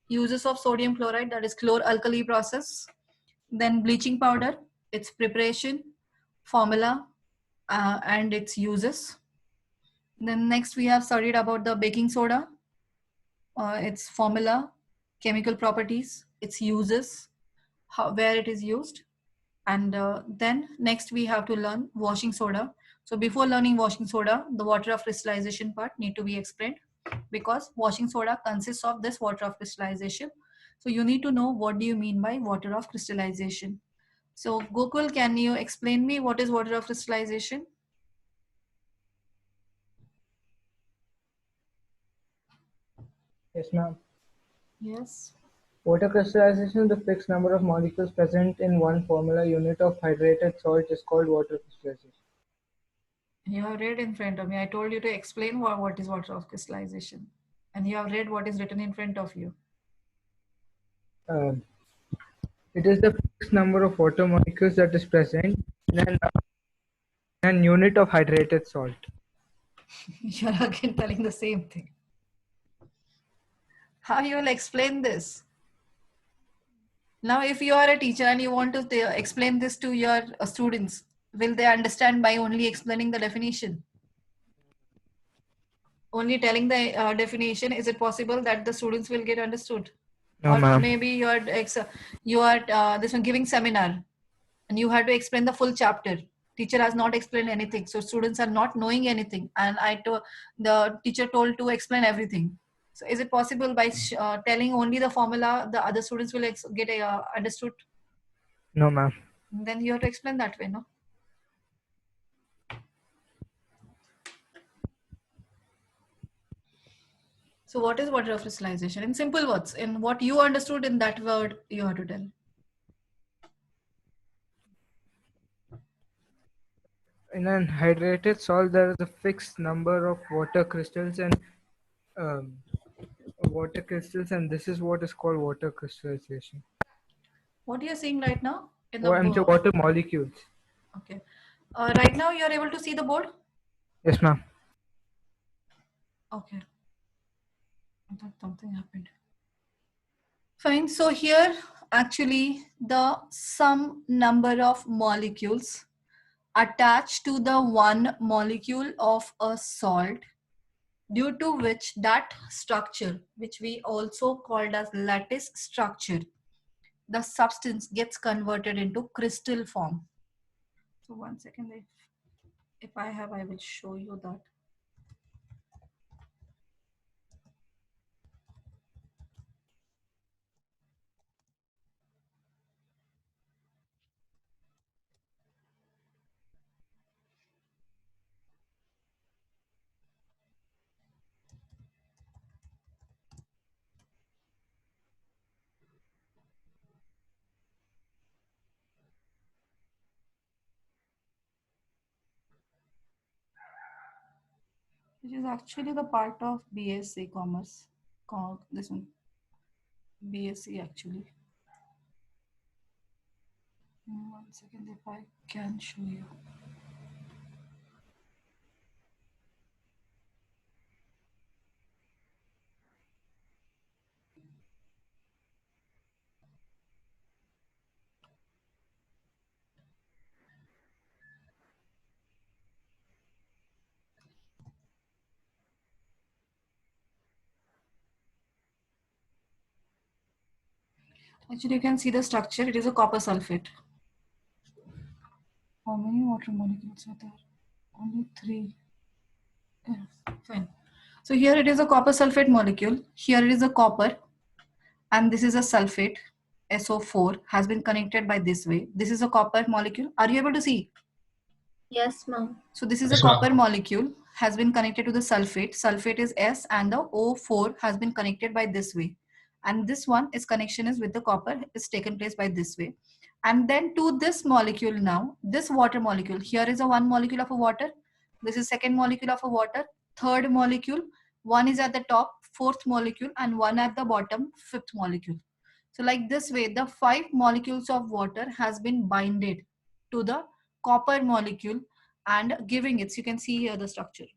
Uses of sodium chloride, that is chlor-alkali process. Then bleaching powder, its preparation, formula, and its uses. Then next we have studied about the baking soda, its formula, chemical properties, its uses, where it is used. And then next we have to learn washing soda. So before learning washing soda, the water of crystallization part need to be explained, because washing soda consists of this water of crystallization. So you need to know what do you mean by water of crystallization. So Gokul, can you explain me what is water of crystallization? Yes, ma'am. Yes. Water crystallization, the fixed number of molecules present in one formula unit of hydrated salt is called water crystallization. You have read in front of me. I told you to explain what is water of crystallization. And you have read what is written in front of you. It is the fixed number of water molecules that is present in an unit of hydrated salt. You're again telling the same thing. How you will explain this? Now, if you are a teacher and you want to explain this to your students, will they understand by only explaining the definition? Only telling the definition, is it possible that the students will get understood? No, Or ma'am. maybe you are this one giving seminar and you have to explain the full chapter. Teacher has not explained anything, so students are not knowing anything, and the teacher told to explain everything. So is it possible by telling only the formula, the other students will get understood? No, ma'am. Then you have to explain that way, no? So what is water of crystallization? In simple words, in what you understood in that word, you have to tell. In an hydrated salt, there is a fixed number of water crystals and this is what is called water crystallization. What you are seeing right now in the Or I'm board? water molecules. Okay. Right now you are able to see the board? Yes, ma'am. Okay. I thought something happened. Fine. So here actually the sum number of molecules attached to the one molecule of a salt, due to which that structure, which we also called as lattice structure, the substance gets converted into crystal form. So one second, if I have, I will show you that. Which is actually the part of BSc Commerce. This one, BSc actually. One second, if I can show you. Actually, you can see the structure. It is a copper sulfate. How many water molecules are there? Only 3. Yeah, fine. So here it is a copper sulfate molecule. Here it is a copper, and this is a sulfate. SO4 has been connected by this way. This is a copper molecule. Are you able to see? Yes, ma'am. So this is a copper molecule has been connected to the sulfate. Sulfate is S, and the O4 has been connected by this way. And this one is connection is with the copper is taken place by this way. And then to this molecule now, this water molecule, here is a one molecule of a water. This is second molecule of a water, third molecule, one is at the top, fourth molecule, and one at the bottom, fifth molecule. So like this way, the 5 molecules of water has been binded to the copper molecule and giving it. So you can see here the structure.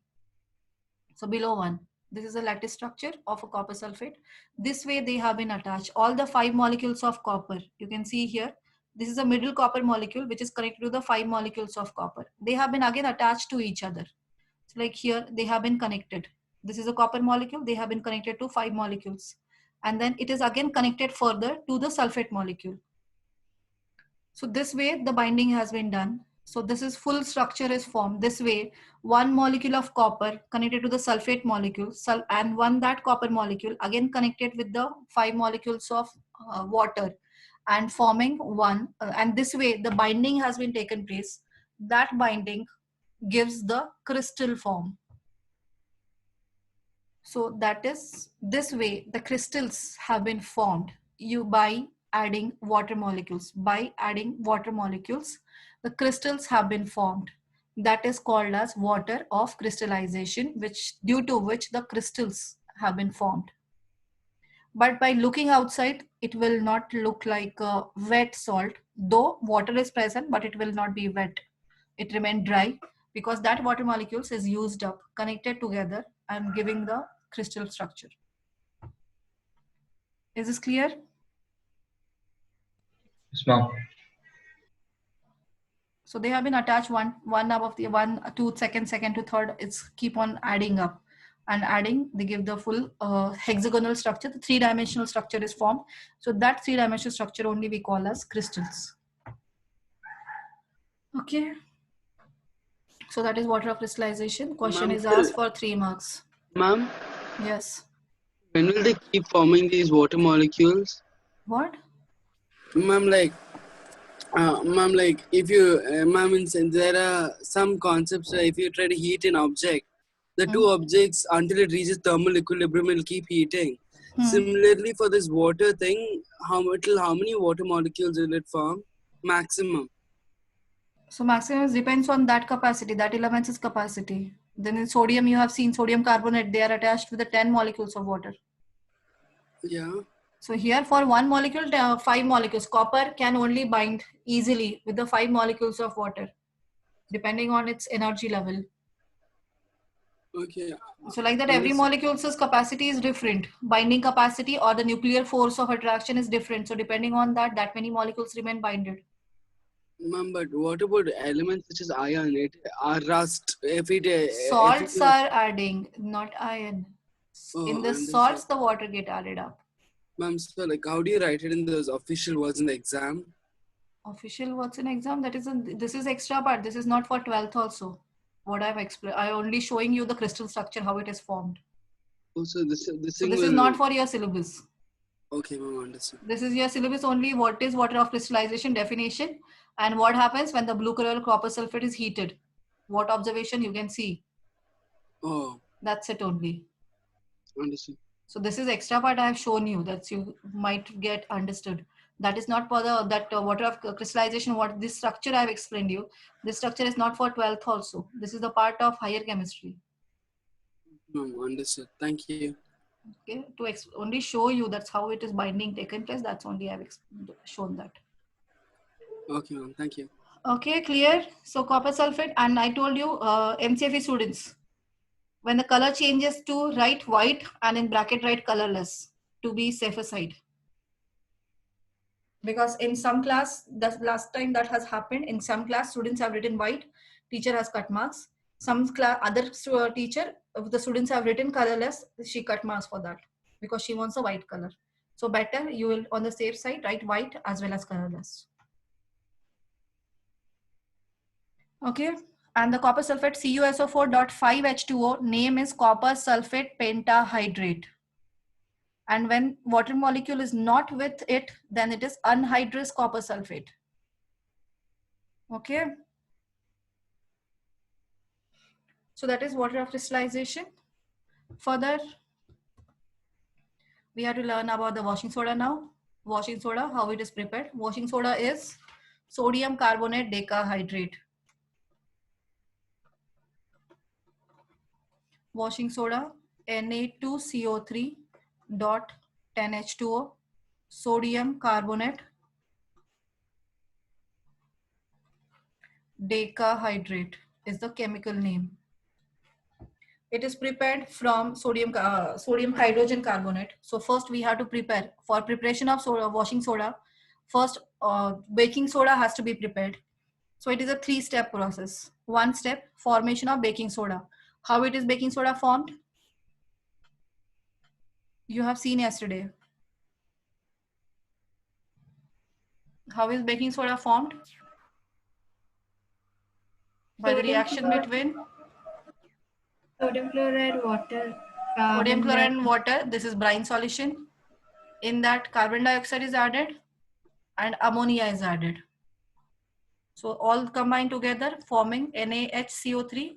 So below one. This is a lattice structure of a copper sulfate. This way they have been attached. All the 5 molecules of copper, you can see here, this is a middle copper molecule which is connected to the 5 molecules of copper. They have been again attached to each other. So like here, they have been connected. This is a copper molecule. They have been connected to 5 molecules. And then it is again connected further to the sulfate molecule. So this way the binding has been done. So this is full structure is formed. This way, one molecule of copper connected to the sulfate molecule and that copper molecule again connected with the 5 molecules of water and forming one. And this way the binding has been taken place. That binding gives the crystal form. So that is this way the crystals have been formed by adding water molecules. By adding water molecules, the crystals have been formed. That is called as water of crystallization, due to which the crystals have been formed. But by looking outside, it will not look like a wet salt, though water is present, but it will not be wet. It remains dry because that water molecules is used up, connected together and giving the crystal structure. Is this clear? Yes, ma'am. So they have been attached one above the one, two, second to third. It's keep on adding up and adding. They give the full hexagonal structure. The 3-dimensional structure is formed. So that 3-dimensional structure only we call as crystals. Okay. So that is water of crystallization. Question is asked for 3 marks. Ma'am, Yes. when will they keep forming these water molecules? What? Ma'am, if you, there are some concepts where if you try to heat an object, the two objects, until it reaches thermal equilibrium, will keep heating. Similarly, for this water thing, how many water molecules will it form? Maximum. So maximum depends on that capacity, that element's capacity. Then in sodium, you have seen sodium carbonate, they are attached with the 10 molecules of water. Yeah. So here for one molecule, 5 molecules. Copper can only bind easily with the 5 molecules of water, depending on its energy level. Okay. So like that, every molecule's capacity is different. Binding capacity or the nuclear force of attraction is different. So depending on that, that many molecules remain binded. Ma'am, but what about elements such as iron? Rust. Salts are adding, not iron. In the understood. salts, the water get added up. Ma'am, so how do you write it in those official words in the exam? Official words in exam, this is extra part. This is not for 12th also. What I've explained, I only showing you the crystal structure, how it is formed. Oh, so this is not for your syllabus. Okay, ma'am, understood. This is your syllabus only. What is water of crystallization definition and what happens when the blue color copper sulfate is heated. What observation you can see. Oh. That's it only. Understood. So this is extra part I have shown you that you might get understood. That is not for the water of crystallization. What this structure I have explained you. This structure is not for 12th also. This is the part of higher chemistry. Understood. Thank you. Okay, to only show you that's how it is binding taken place. That's only I have shown that. Okay, ma'am. Thank you. Okay, clear. So copper sulfate, and I told you MCFE students, when the color changes to write white and in bracket write colorless to be safer side. Because in some class, the last time that has happened, in some class students have written white, teacher has cut marks. Some other teacher, if the students have written colorless, she cut marks for that because she wants a white color. So better you will on the safe side write white as well as colorless. Okay, and the copper sulfate CuSO4.5H2O name is copper sulfate pentahydrate. And when water molecule is not with it, then it is anhydrous copper sulfate. Okay. So that is water of crystallization. Further, we have to learn about the washing soda now. Washing soda, how it is prepared. Washing soda is sodium carbonate decahydrate. Washing soda, Na2CO3 dot 10H2O, sodium carbonate decahydrate is the chemical name. It is prepared from sodium hydrogen carbonate. So first we have to prepare. For preparation of soda, washing soda, first baking soda has to be prepared. So it is a 3-step process. One step, formation of baking soda. How it is baking soda formed? You have seen yesterday. How is baking soda formed? By the Sodium reaction chloride, between sodium chloride, water, sodium carbon chloride dioxide. and water. This is brine solution. In that carbon dioxide is added and ammonia is added. So all combine together forming NaHCO3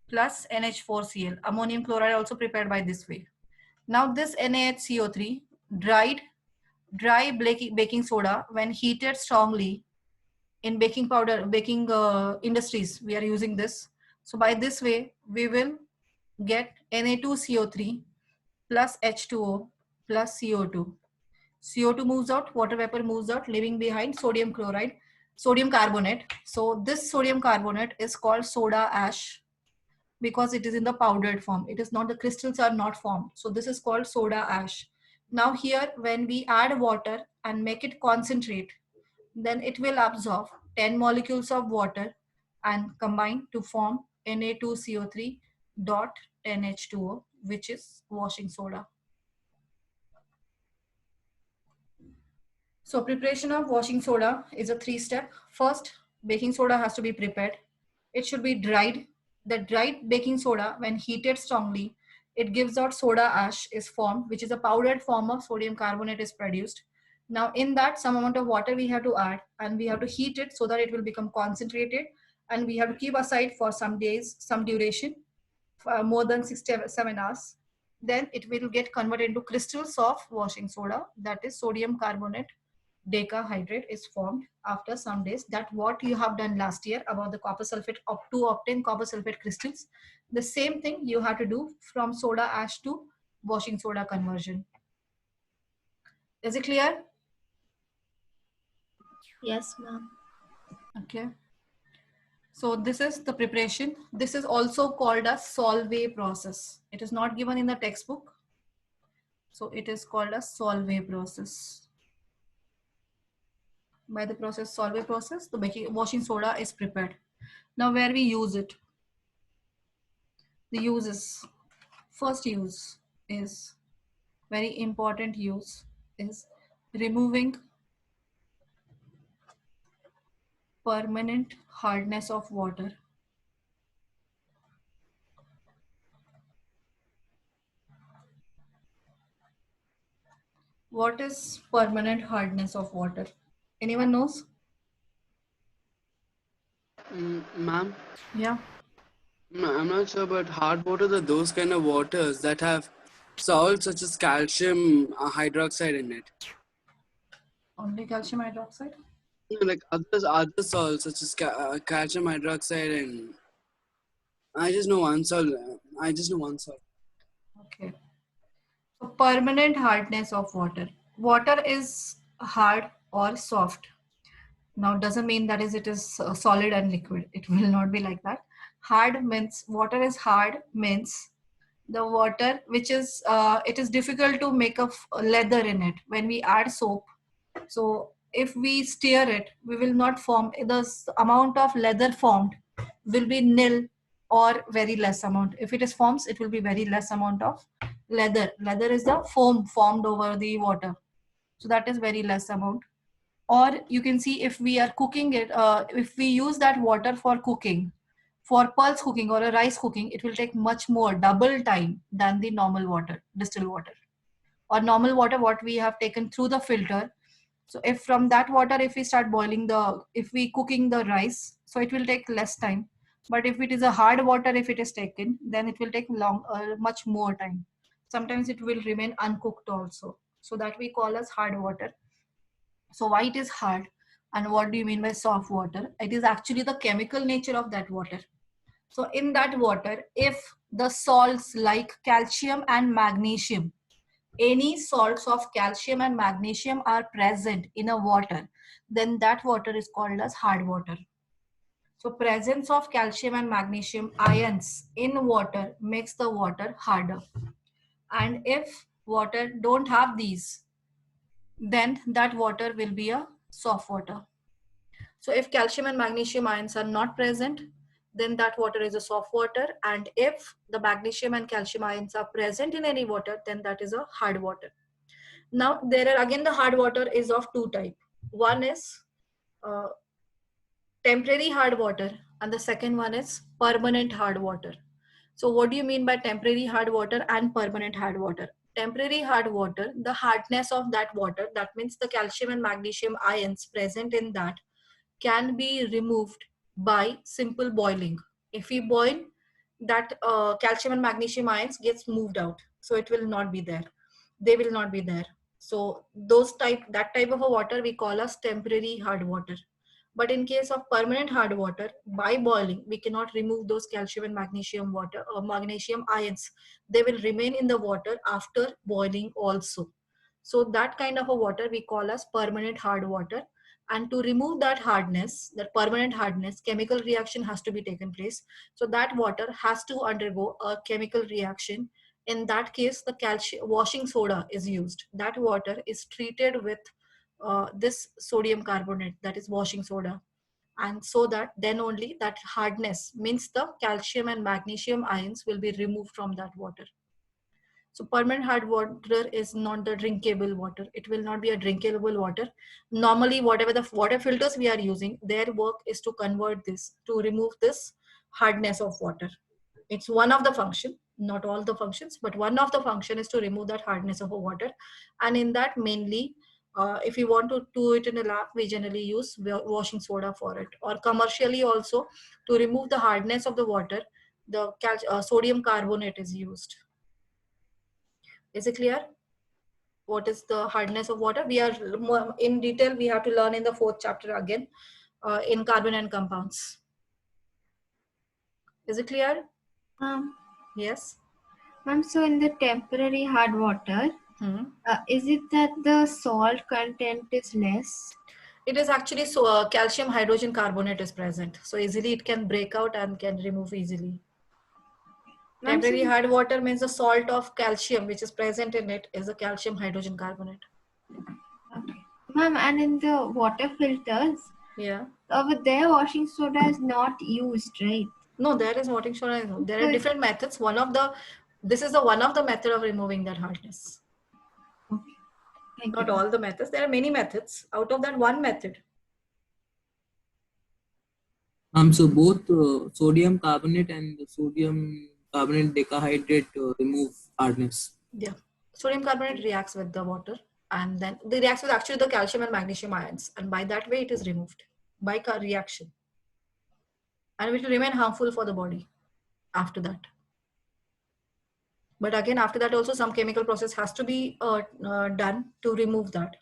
plus NH4Cl. Ammonium chloride also prepared by this way. Now this NaHCO3 dry baking soda when heated strongly in baking powder, baking industries, we are using this. So by this way, we will get Na2CO3 plus H2O plus CO2. CO2 moves out, water vapor moves out, leaving behind sodium chloride, sodium carbonate. So this sodium carbonate is called soda ash because it is in the powdered form. It is not, the crystals are not formed. So this is called soda ash. Now here, when we add water and make it concentrate, then it will absorb 10 molecules of water and combine to form Na2CO3 dot 10H2O, which is washing soda. So preparation of washing soda is a 3-step. First, baking soda has to be prepared. It should be dried. The dried baking soda, when heated strongly, it gives out soda ash is formed, which is a powdered form of sodium carbonate is produced. Now in that, some amount of water we have to add and we have to heat it so that it will become concentrated, and we have to keep aside for some days, some duration, more than 6 to 7 hours. Then it will get converted into crystals of washing soda, that is sodium carbonate decahydrate is formed after some days. That what you have done last year about the copper sulfate to obtain copper sulfate crystals, the same thing you have to do from soda ash to washing soda conversion. Is it clear? Yes, ma'am. Okay. So this is the preparation. This is also called a Solvay process. It is not given in the textbook. So it is called a Solvay process. By the process Solvay process, the washing soda is prepared. Now where we use it? The uses. First use is very important use is removing permanent hardness of water. What is permanent hardness of water? Anyone knows? Ma'am, Yeah. I'm not sure, but hard waters are those kind of waters that have salts such as calcium hydroxide in it. Only calcium hydroxide? Like other salts such as calcium hydroxide, and I just know one salt. I just know one salt. Okay. So permanent hardness of water. Water is hard or soft. Now doesn't mean that is it is solid and liquid. It will not be like that. Hard means water is hard means the water which is it is difficult to make a leather in it when we add soap. So if we stir it, we will not form, the amount of leather formed will be nil or very less amount. If it is forms, it will be very less amount of leather. Leather is the foam formed over the water. So that is very less amount. Or you can see if we are cooking it, if we use that water for cooking, for pulse cooking or a rice cooking, it will take much more, double time than the normal water, distilled water. Or normal water what we have taken through the filter. So if from that water, if we start boiling if we cooking the rice, so it will take less time. But if it is a hard water, if it is taken, then it will take much more time. Sometimes it will remain uncooked also. So that we call as hard water. So why it is hard and what do you mean by soft water? It is actually the chemical nature of that water. So in that water, if the salts like calcium and magnesium, any salts of calcium and magnesium are present in a water, then that water is called as hard water. So presence of calcium and magnesium ions in water makes the water harder. And if water don't have these, then that water will be a soft water. So if calcium and magnesium ions are not present, then that water is a soft water. And if the magnesium and calcium ions are present in any water, then that is a hard water. Now there are again, the hard water is of two types. One is uh, temporary hard water, and the second one is permanent hard water. So what do you mean by temporary hard water and permanent hard water? Temporary hard water, the hardness of that water, that means the calcium and magnesium ions present in that, can be removed by simple boiling. If we boil, that calcium and magnesium ions gets moved out, so it will not be there. They will not be there. So that type of a water we call as temporary hard water. But in case of permanent hard water, by boiling, we cannot remove those calcium and magnesium ions. They will remain in the water after boiling also. So that kind of a water we call as permanent hard water. And to remove that hardness, that permanent hardness, chemical reaction has to be taken place. So that water has to undergo a chemical reaction. In that case, the calcium washing soda is used. That water is treated with this sodium carbonate, that is washing soda. And so that then only that hardness, means the calcium and magnesium ions, will be removed from that water. So permanent hard water is not the drinkable water. It will not be a drinkable water. Normally, whatever the water filters we are using, their work is to convert this, to remove this hardness of water. It's one of the function, not all the functions, but one of the function is to remove that hardness of a water. And in that, mainly, if you want to do it in a lab, we generally use washing soda for it. Or commercially also, to remove the hardness of the water, the sodium carbonate is used. Is it clear? What is the hardness of water? We are more in detail, we have to learn in the 4th chapter again, in carbon and compounds. Is it clear? Yes. Ma'am, so in the temporary hard water, is it that the salt content is less? It is actually calcium hydrogen carbonate is present. So easily it can break out and can remove easily. Ma'am, Temporary hard water means the salt of calcium which is present in it is a calcium hydrogen carbonate. Okay. Ma'am, and in the water filters, Yeah. over there washing soda is not used, right? No, there is washing soda. There are different methods. This is one of the method of removing that hardness. Okay. Thank Not you. all the methods. There are many methods. Out of that, one method. So both sodium carbonate and the sodium carbonate decahydrate remove hardness. Yeah. Sodium carbonate reacts with the water, and then they reacts with actually the calcium and magnesium ions, and by that way it is removed by reaction, and it will remain harmful for the body after that. But again, after that also some chemical process has to be done to remove that,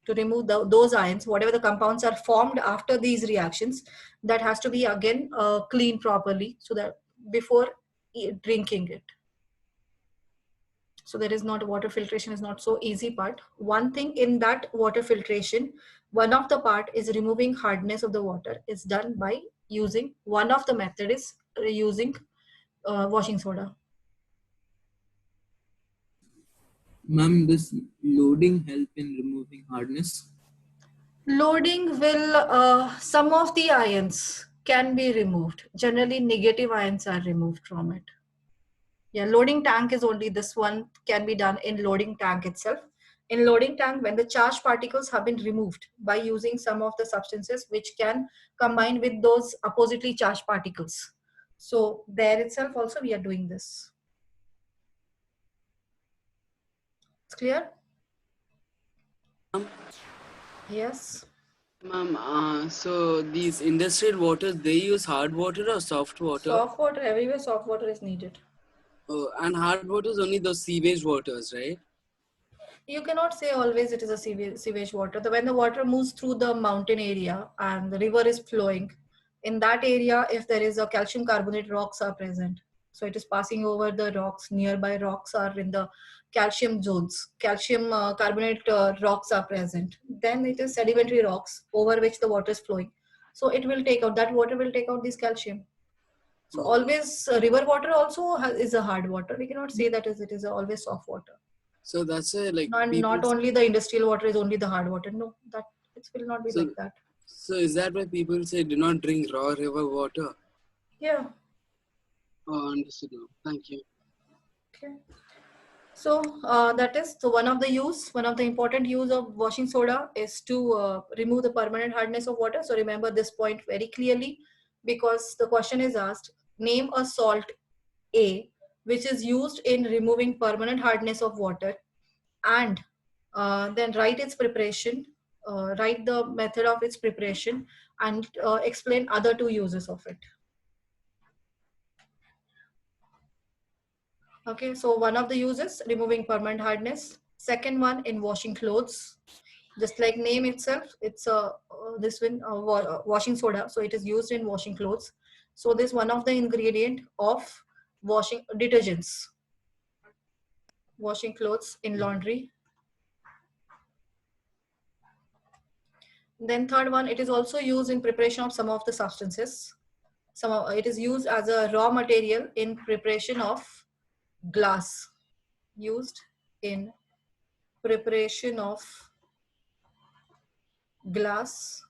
to remove those ions, whatever the compounds are formed after these reactions, that has to be again cleaned properly, so that before drinking it. So there is not, water filtration is not so easy part. One thing in that water filtration, one of the part is removing hardness of the water is done by using, one of the method is using washing soda. Ma'am, does loading help in removing hardness? Loading will, some of the ions can be removed. Generally negative ions are removed from it. Yeah, loading tank is only this one can be done in loading tank itself. In loading tank, when the charged particles have been removed by using some of the substances which can combine with those oppositely charged particles. So there itself also we are doing this. It's clear? Yes. Ma'am, so these industrial waters, they use hard water or soft water? Soft water, everywhere soft water is needed. Oh, and hard water is only those sewage waters, right? You cannot say always it is a sewage water. When the water moves through the mountain area and the river is flowing, in that area, if there is a calcium carbonate, rocks are present. So it is passing over the rocks. Nearby rocks are in the calcium zones. Calcium carbonate rocks are present. Then it is sedimentary rocks over which the water is flowing. So it will take out, that water will take out this calcium. So always river water also is a hard water. We cannot say that it is always soft water. So that's a like. Not only the industrial water is only the hard water. No, that it will not be like that. So is that why people say do not drink raw river water? Yeah. Oh, understood now. Thank you. Okay. So that is one of the important use of washing soda is to remove the permanent hardness of water. So remember this point very clearly, because the question is asked, name a salt A which is used in removing permanent hardness of water, and then write its preparation, write the method of its preparation, and explain other two uses of it. Okay, so one of the uses, removing permanent hardness. Second one, in washing clothes. Just like name itself, it's this one washing soda. So it is used in washing clothes. So this is one of the ingredient of washing detergents. Washing clothes in laundry. Then third one, it is also used in preparation of some of the substances. It is used as a raw material in preparation of glass. Used in preparation of glass.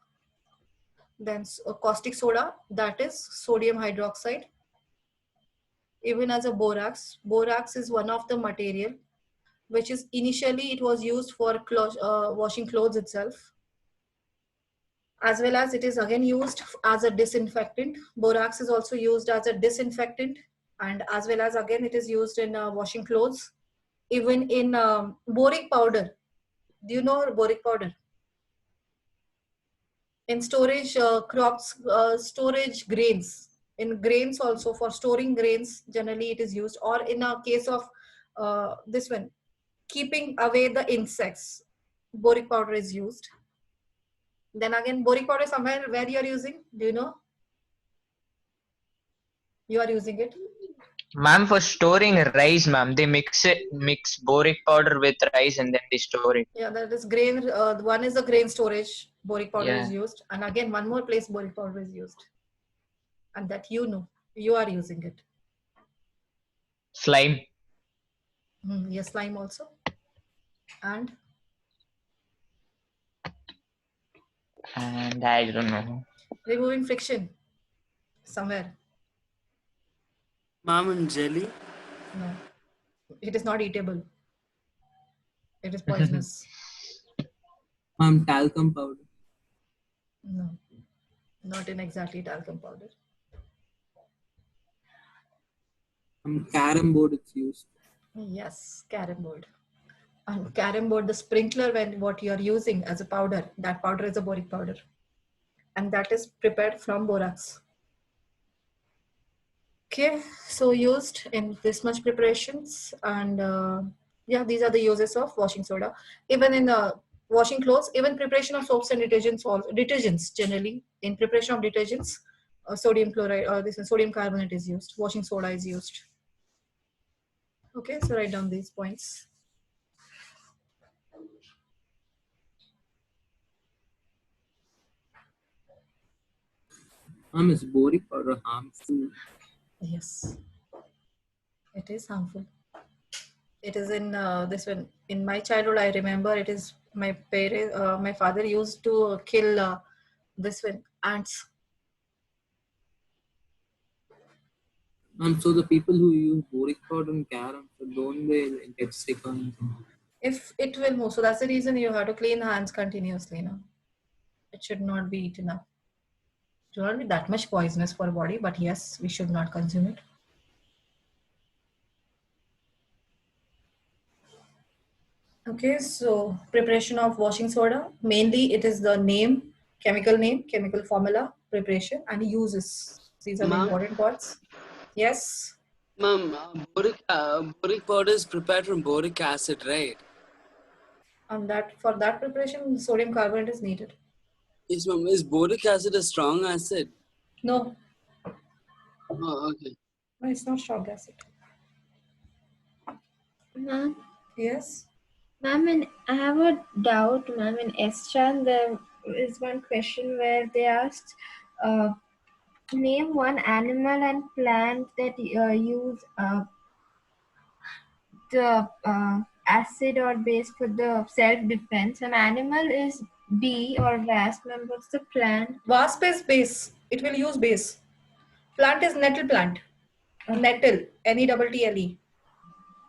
Then caustic soda, that is sodium hydroxide. Even as a borax. Borax is one of the material which is initially it was used for washing clothes itself, as well as it is again used as a disinfectant. Borax is also used as a disinfectant, and as well as again it is used in washing clothes. Even in boric powder. Do you know boric powder? In storage crops, storage grains. In grains also, for storing grains, generally it is used. Or in a case of this one, keeping away the insects, boric powder is used. Then again, boric powder somewhere where you are using, do you know? You are using it? Ma'am, for storing rice, ma'am, they mix boric powder with rice and then they store it. Yeah, that is grain. One is the grain storage, boric powder is used. And again, one more place boric powder is used. And that you know, you are using it. Slime. Yes, slime also. And I don't know. Removing friction somewhere. Ma'am, and jelly? No, it is not eatable. It is poisonous. Talcum powder. No, not in exactly talcum powder. Carom board is used. Yes, carom board. And carom board, the sprinkler, when what you are using as a powder, that powder is a boric powder. And that is prepared from borax. Okay, so used in this much preparations, and yeah, these are the uses of washing soda. Even in washing clothes, even preparation of soaps and detergents, all detergents generally, in preparation of detergents, sodium chloride, this is sodium carbonate is used, washing soda is used. Okay, so write down these points. Is boric powder harmful? Yes, it is harmful. It is in this one. In my childhood, I remember it is my parents. My father used to kill this one ants. So the people who use boric powder and carom, so don't they get sick or anything? If it will move, so that's the reason you have to clean the hands continuously. No, it should not be eaten up. It will not be that much poisonous for body, but yes, we should not consume it. Okay, so preparation of washing soda. Mainly, it is the name, chemical formula, preparation, and uses. These are the important parts. Yes. Ma'am, boric powder is prepared from boric acid, right? And that for that preparation, sodium carbonate is needed. Yes, ma'am. Is boric acid a strong acid? No. Oh, okay. No, it's not strong acid. Ma'am? Yes? Ma'am, I have a doubt, ma'am. In S-chan, is one question where they asked, name one animal and plant that use the acid or base for the self-defense. An animal is bee or wasp, and what's the plant? Wasp is base. It will use base. Plant is nettle plant. Nettle, Nettle.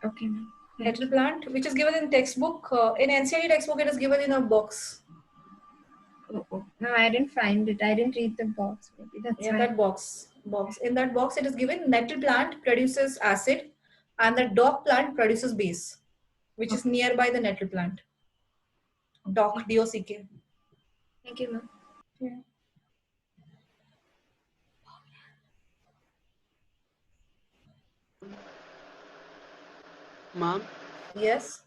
Okay, ma'am. Nettle plant, which is given in textbook. In NCERT textbook, it is given in a box. Oh. No, I didn't find it. I didn't read the box. Maybe that's why. That box. In that box, it is given nettle plant produces acid, and the dock plant produces base, which is nearby the nettle plant. Dock, DOCK. Thank you, ma'am. Yeah. Ma'am? Yes.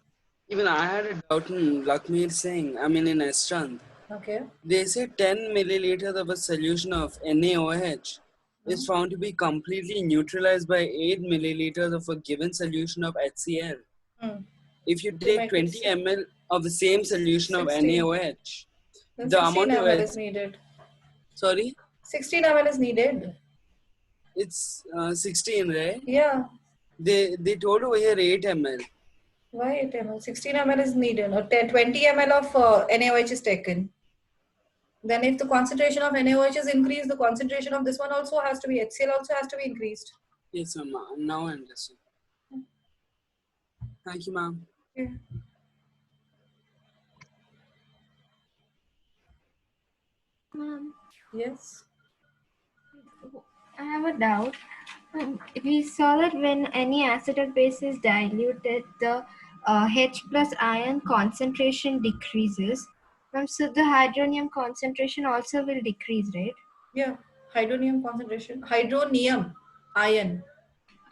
Even I had a doubt in Lakmeer Singh, in Estrand. Okay. They say 10 milliliters of a solution of NaOH is found to be completely neutralized by 8 milliliters of a given solution of HCl. If you take 20 ml of the same solution 16. Of NaOH, then the amount of ml is needed. Sorry? 16 ml is needed. It's 16, right? Yeah. They told over here 8 ml. Why 8 ml? 16 ml is needed. Or 20 ml of NaOH is taken. Then if the concentration of NaOH is increased, the concentration of this one also has to be, HCl also has to be increased. Yes, ma'am. Now I understand. Thank you, ma'am. Yeah. Ma'am. Yes. I have a doubt. We saw that when any acid or base is diluted, the H plus ion concentration decreases. So the hydronium concentration also will decrease, right? Yeah. Hydronium concentration. Hydronium ion.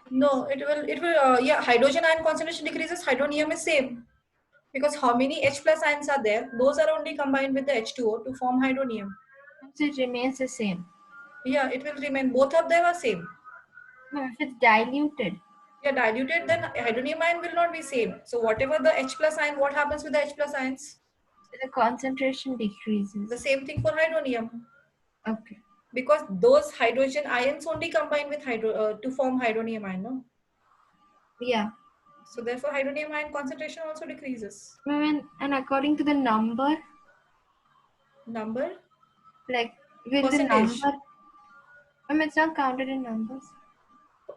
No, it will, yeah, hydrogen ion concentration decreases, hydronium is same. Because how many H plus ions are there? Those are only combined with the H2O to form hydronium. So it remains the same. Yeah, it will remain. Both of them are same. No, if it's diluted. Yeah, diluted, then hydronium ion will not be same. So whatever the H plus ion, what happens with the H plus ions? The concentration decreases. The same thing for hydronium. Okay. Because those hydrogen ions only combine with to form hydronium ion, no? Yeah. So therefore hydronium ion concentration also decreases. And according to the number? Number? Like will percentage. The number? It's not counted in numbers.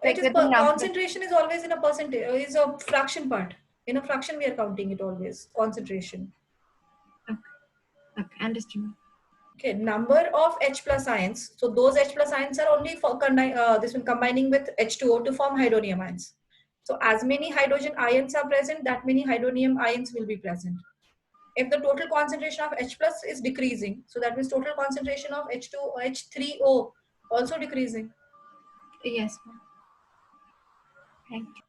Like it is concentration is always in a percentage, is a fraction part. In a fraction we are counting it always, concentration. Okay, understood. Okay, number of H plus ions. So those H plus ions are only for this one combining with H2O to form hydronium ions. So as many hydrogen ions are present, that many hydronium ions will be present. If the total concentration of H plus is decreasing, so that means total concentration of H2, H3O also decreasing. Yes, ma'am. Thank you.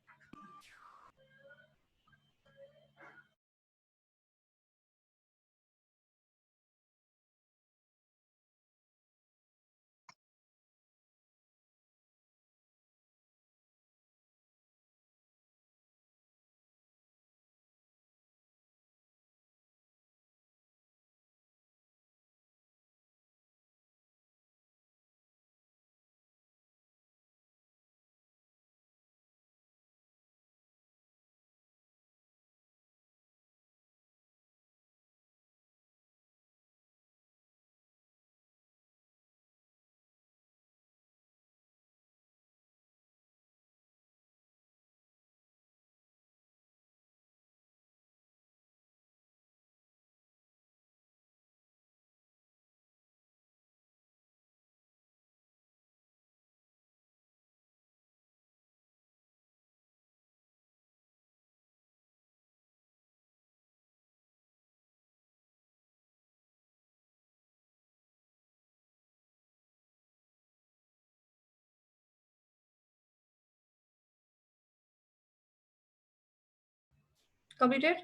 Completed?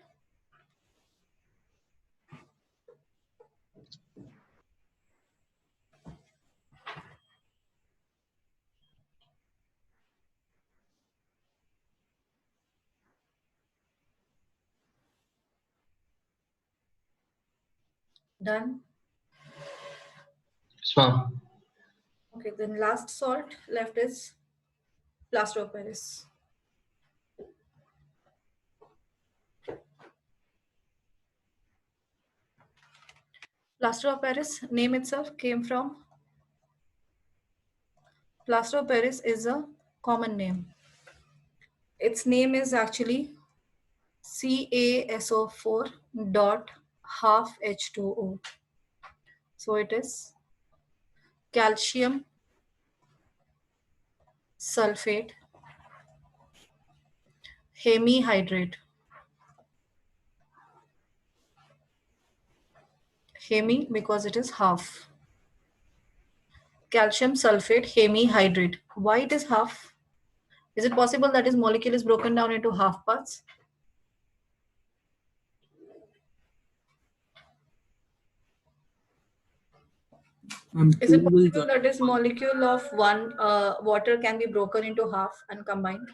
Done. ma'am. Okay, then last salt left is plaster of Paris. Plaster of Paris, name itself came from, plaster of Paris is a common name. Its name is actually CaSO4 dot half H2O. So it is calcium sulfate hemihydrate. Hemi because it is half. Calcium sulfate hemihydrate. Why it is half? Is it possible that his molecule is broken down into half parts? Is it Two will possible join. that this molecule of one water can be broken into half and combined?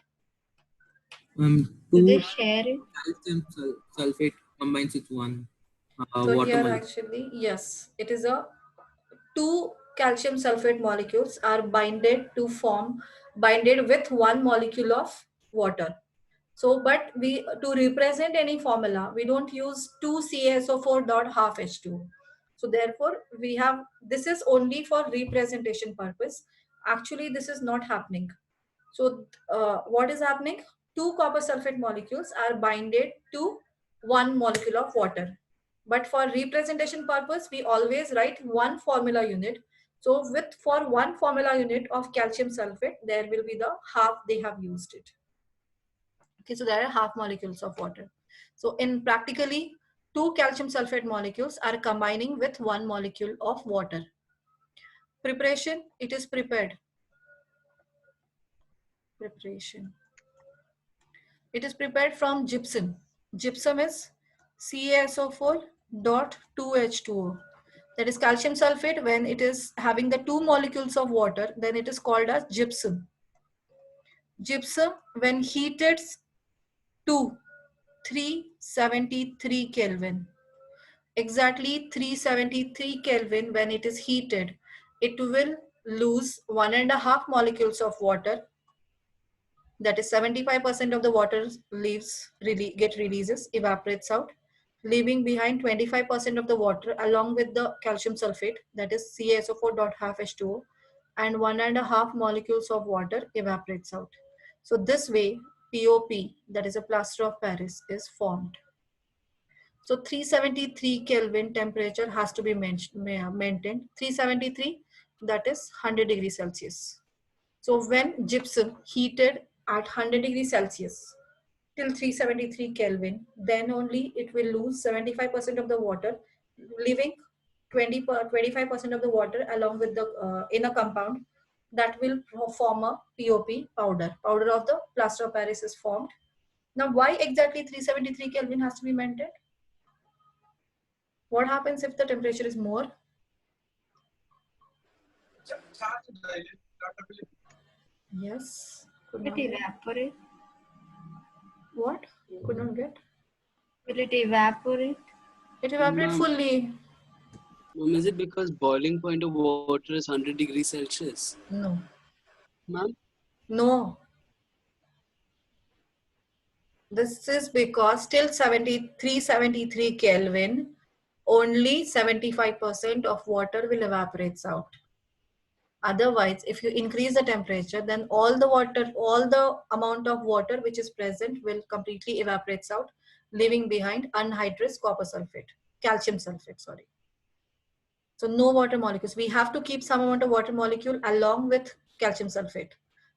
Do Two they share it? calcium sulfate combines with one So water here molecule. actually, yes, it is a two calcium sulfate molecules are binded with one molecule of water. So, but we to represent any formula, we don't use 2CaSO4 dot half H2. So therefore, we have, this is only for representation purpose. Actually, this is not happening. So what is happening? Two copper sulfate molecules are binded to one molecule of water. But for representation purpose, we always write one formula unit. So with for one formula unit of calcium sulfate, there will be the half they have used it. Okay, so there are half molecules of water. So in practically, two calcium sulfate molecules are combining with one molecule of water. Preparation, it is prepared. Preparation. It is prepared from gypsum. Gypsum is CaSO4 dot 2H2O. That is calcium sulfate. When it is having the two molecules of water, then it is called as gypsum. Gypsum, when heated to 373 Kelvin, exactly 373 Kelvin, when it is heated, it will lose 1.5 molecules of water. That is 75% of the water leaves, releases, evaporates out, leaving behind 25% of the water along with the calcium sulfate, that is CaSO4 dot half H2O, and 1.5 molecules of water evaporates out. So this way, POP, that is a plaster of Paris, is formed. So 373 Kelvin temperature has to be maintained. 373, that is 100 degrees Celsius. So when gypsum heated at 100 degrees Celsius till 373 Kelvin, then only it will lose 75% of the water, leaving 25% of the water along with the in a compound that will form a POP powder. Powder of the plaster of Paris is formed. Now, why exactly 373 Kelvin has to be maintained? What happens if the temperature is more? Yes. Could Will not it get. evaporate? What? Could not get. Will it evaporate? It evaporates Ma'am, fully. is it because boiling point of water is 100 degrees Celsius? No. Ma'am? No. This is because till 373 Kelvin, only 75% of water will evaporates out. Otherwise, if you increase the temperature, then all the amount of water which is present will completely evaporates out, leaving behind anhydrous copper sulfate, calcium sulfate, sorry. So no water molecules. We have to keep some amount of water molecule along with calcium sulfate.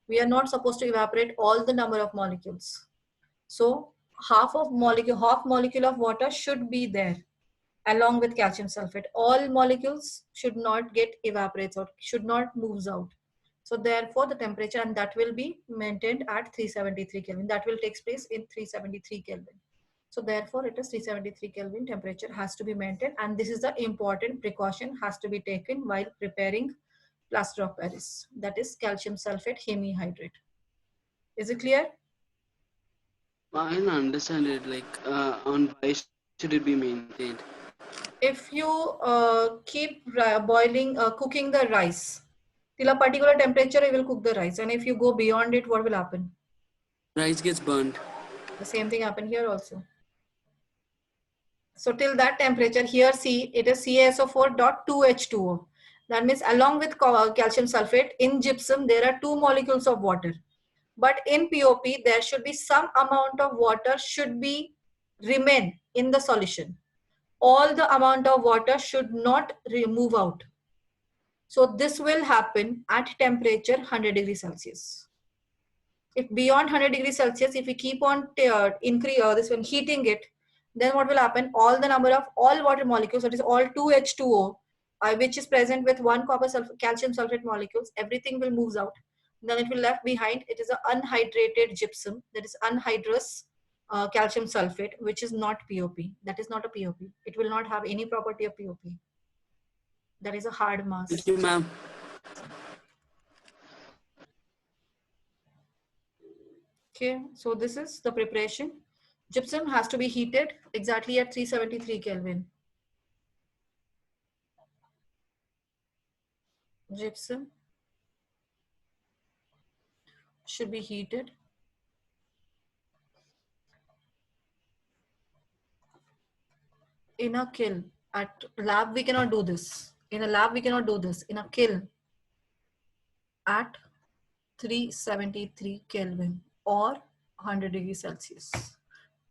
We are not supposed to evaporate all the number of molecules. So half molecule of water should be there along with calcium sulfate. All molecules should not get evaporates out, should not moves out. So therefore the temperature, and that will be maintained at 373 Kelvin. That will take place in 373 Kelvin. So therefore it is 373 Kelvin temperature has to be maintained, and this is the important precaution has to be taken while preparing plaster of Paris, that is calcium sulfate hemihydrate. Is it clear? I don't understand it. Like, on why should it be maintained? if you keep cooking the rice till a particular temperature, it will cook the rice. And if you go beyond it, what will happen? Rice gets burnt. The same thing happened here also. So till that temperature, here see, it is CaSO4.2H2O. That means along with calcium sulfate, in gypsum, there are 2 molecules of water. But in POP, there should be some amount of water should be remain in the solution. All the amount of water should not move out. So this will happen at temperature 100 degrees Celsius. If beyond 100 degrees Celsius, if we keep on heating it, then what will happen? All the number of all water molecules, that is all 2H2O, which is present with 1 calcium sulfate molecules, everything will move out. Then it will left behind. It is an unhydrated gypsum, that is anhydrous calcium sulfate, which is not POP. That is not a POP. It will not have any property of POP. That is a hard mass. Thank you, ma'am. Okay, so this is the preparation. Gypsum has to be heated exactly at 373 Kelvin. Gypsum should be heated in a kiln. At lab, we cannot do this. In a lab, we cannot do this. In a kiln at 373 Kelvin or 100 degrees Celsius.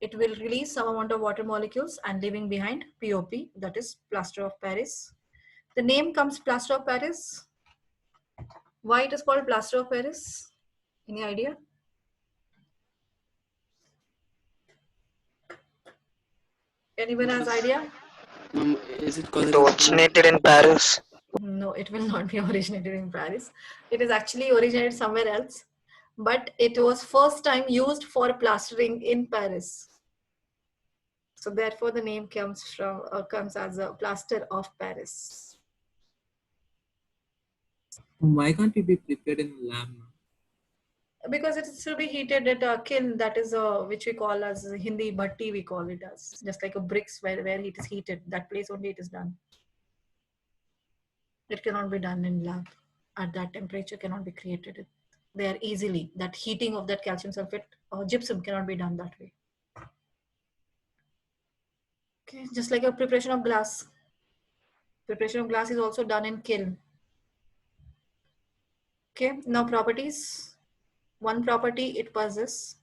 It will release some amount of water molecules and leaving behind POP, that is plaster of Paris. The name comes plaster of Paris. Why it is called plaster of Paris? Any idea? Anyone has idea? Is it called? It originated in Paris. No, it will not be originated in Paris. It is actually originated somewhere else, but it was first time used for plastering in Paris. So therefore the name comes as a plaster of Paris. Why can't it be prepared in a lab now? Because it should be heated at a kiln, that is which we call as Hindi bhatti, we call it as, just like a bricks where it is heated, that place only it is done. It cannot be done in lab. At that temperature cannot be created there easily. That heating of that calcium sulfate or gypsum cannot be done that way. Okay, just like a preparation of glass. Preparation of glass is also done in kiln. Okay, now properties. One property it possesses,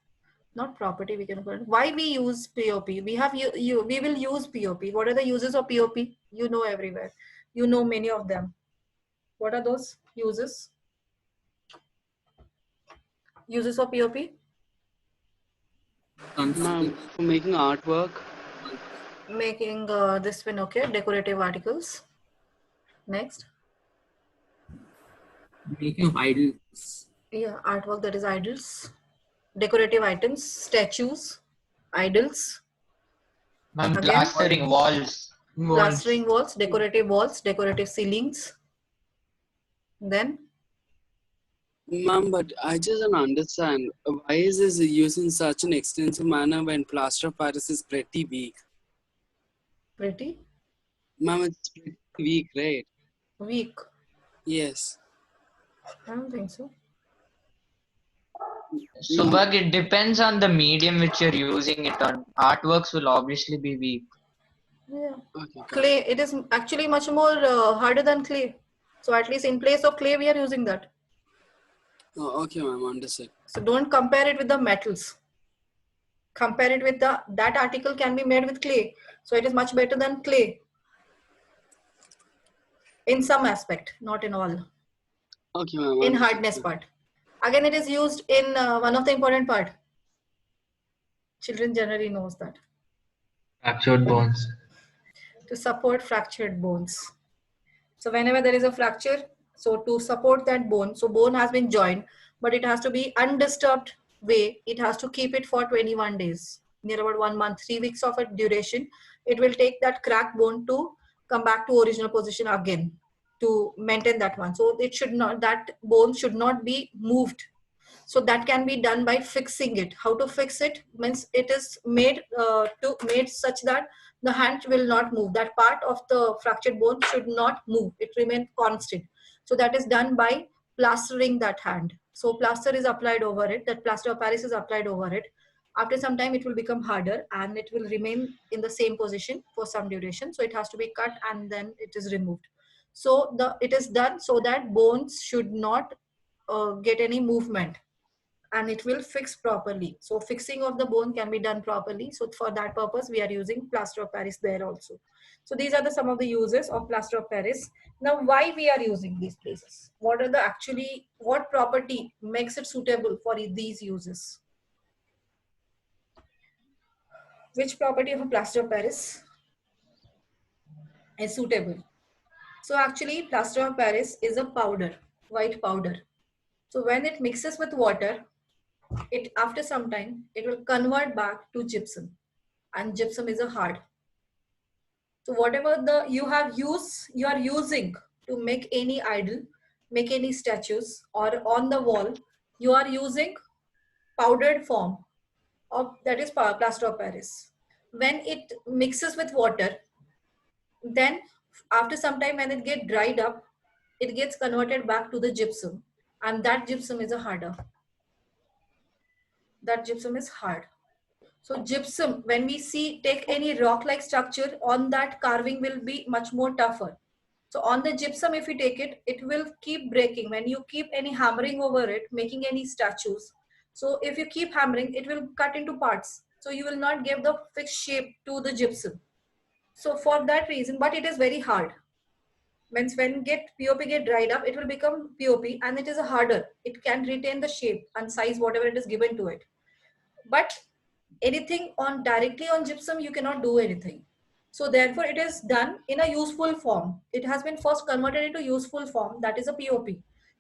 not property we can call it. Why we use POP? We will use POP. What are the uses of POP? You know everywhere. You know many of them. What are those uses? Uses of POP? Ma'am, for making artwork. Making this one, okay, decorative articles. Next. Making of idols. Yeah, artwork, that is idols. Decorative items, statues, idols. Ma'am, Again? plastering walls. Plastering walls, decorative ceilings. Then? Ma'am, but I just don't understand. Why is this used in such an extensive manner when plaster of Paris is pretty weak? Pretty? Ma'am, it's pretty weak, right? Weak? Yes. I don't think so. So, but it depends on the medium which you're using it on. Artworks will obviously be weak. Yeah. Okay. Clay, it is actually much more harder than clay. So at least in place of clay, we are using that. Oh, okay, ma'am, understood. So don't compare it with the metals. Compare it with that article can be made with clay. So it is much better than clay. In some aspect, not in all. Okay, ma'am. In hardness part. Again, it is used in one of the important part. Children generally knows that. Fractured bones. To support fractured bones. So whenever there is a fracture, so to support that bone, so bone has been joined, but it has to be undisturbed way. It has to keep it for 21 days, near about 1 month, 3 weeks of a duration. It will take that cracked bone to come back to original position again to maintain that one. So it should not, that bone should not be moved. So that can be done by fixing it. How to fix it? Means it is made made such that the hand will not move. That part of the fractured bone should not move. It remain constant. So that is done by plastering that hand. So plaster is applied over it. That plaster of Paris is applied over it. After some time, it will become harder and it will remain in the same position for some duration. So it has to be cut and then it is removed. So it is done so that bones should not get any movement, and it will fix properly. So fixing of the bone can be done properly. So for that purpose, we are using plaster of Paris there also. So these are some of the uses of plaster of Paris. Now, why we are using these places? What are what property makes it suitable for these uses? Which property of a plaster of Paris is suitable? So actually, plaster of Paris is a powder, white powder. So when it mixes with water, after some time, it will convert back to gypsum, and gypsum is a hard. So whatever you are using to make any idol, make any statues, or on the wall, you are using powdered form of that is plaster of Paris. When it mixes with water, then after some time when it gets dried up, it gets converted back to the gypsum, and that gypsum is a harder. That gypsum is hard. So gypsum, when we take any rock-like structure, on that carving will be much more tougher. So on the gypsum, if you take it, it will keep breaking. When you keep any hammering over it, making any statues. So if you keep hammering, it will cut into parts. So you will not give the fixed shape to the gypsum. So for that reason, but it is very hard. Means when POP get dried up, it will become POP and it is a harder. It can retain the shape and size, whatever it is given to it. But anything directly on gypsum, you cannot do anything. So therefore it is done in a useful form. It has been first converted into useful form, that is a POP.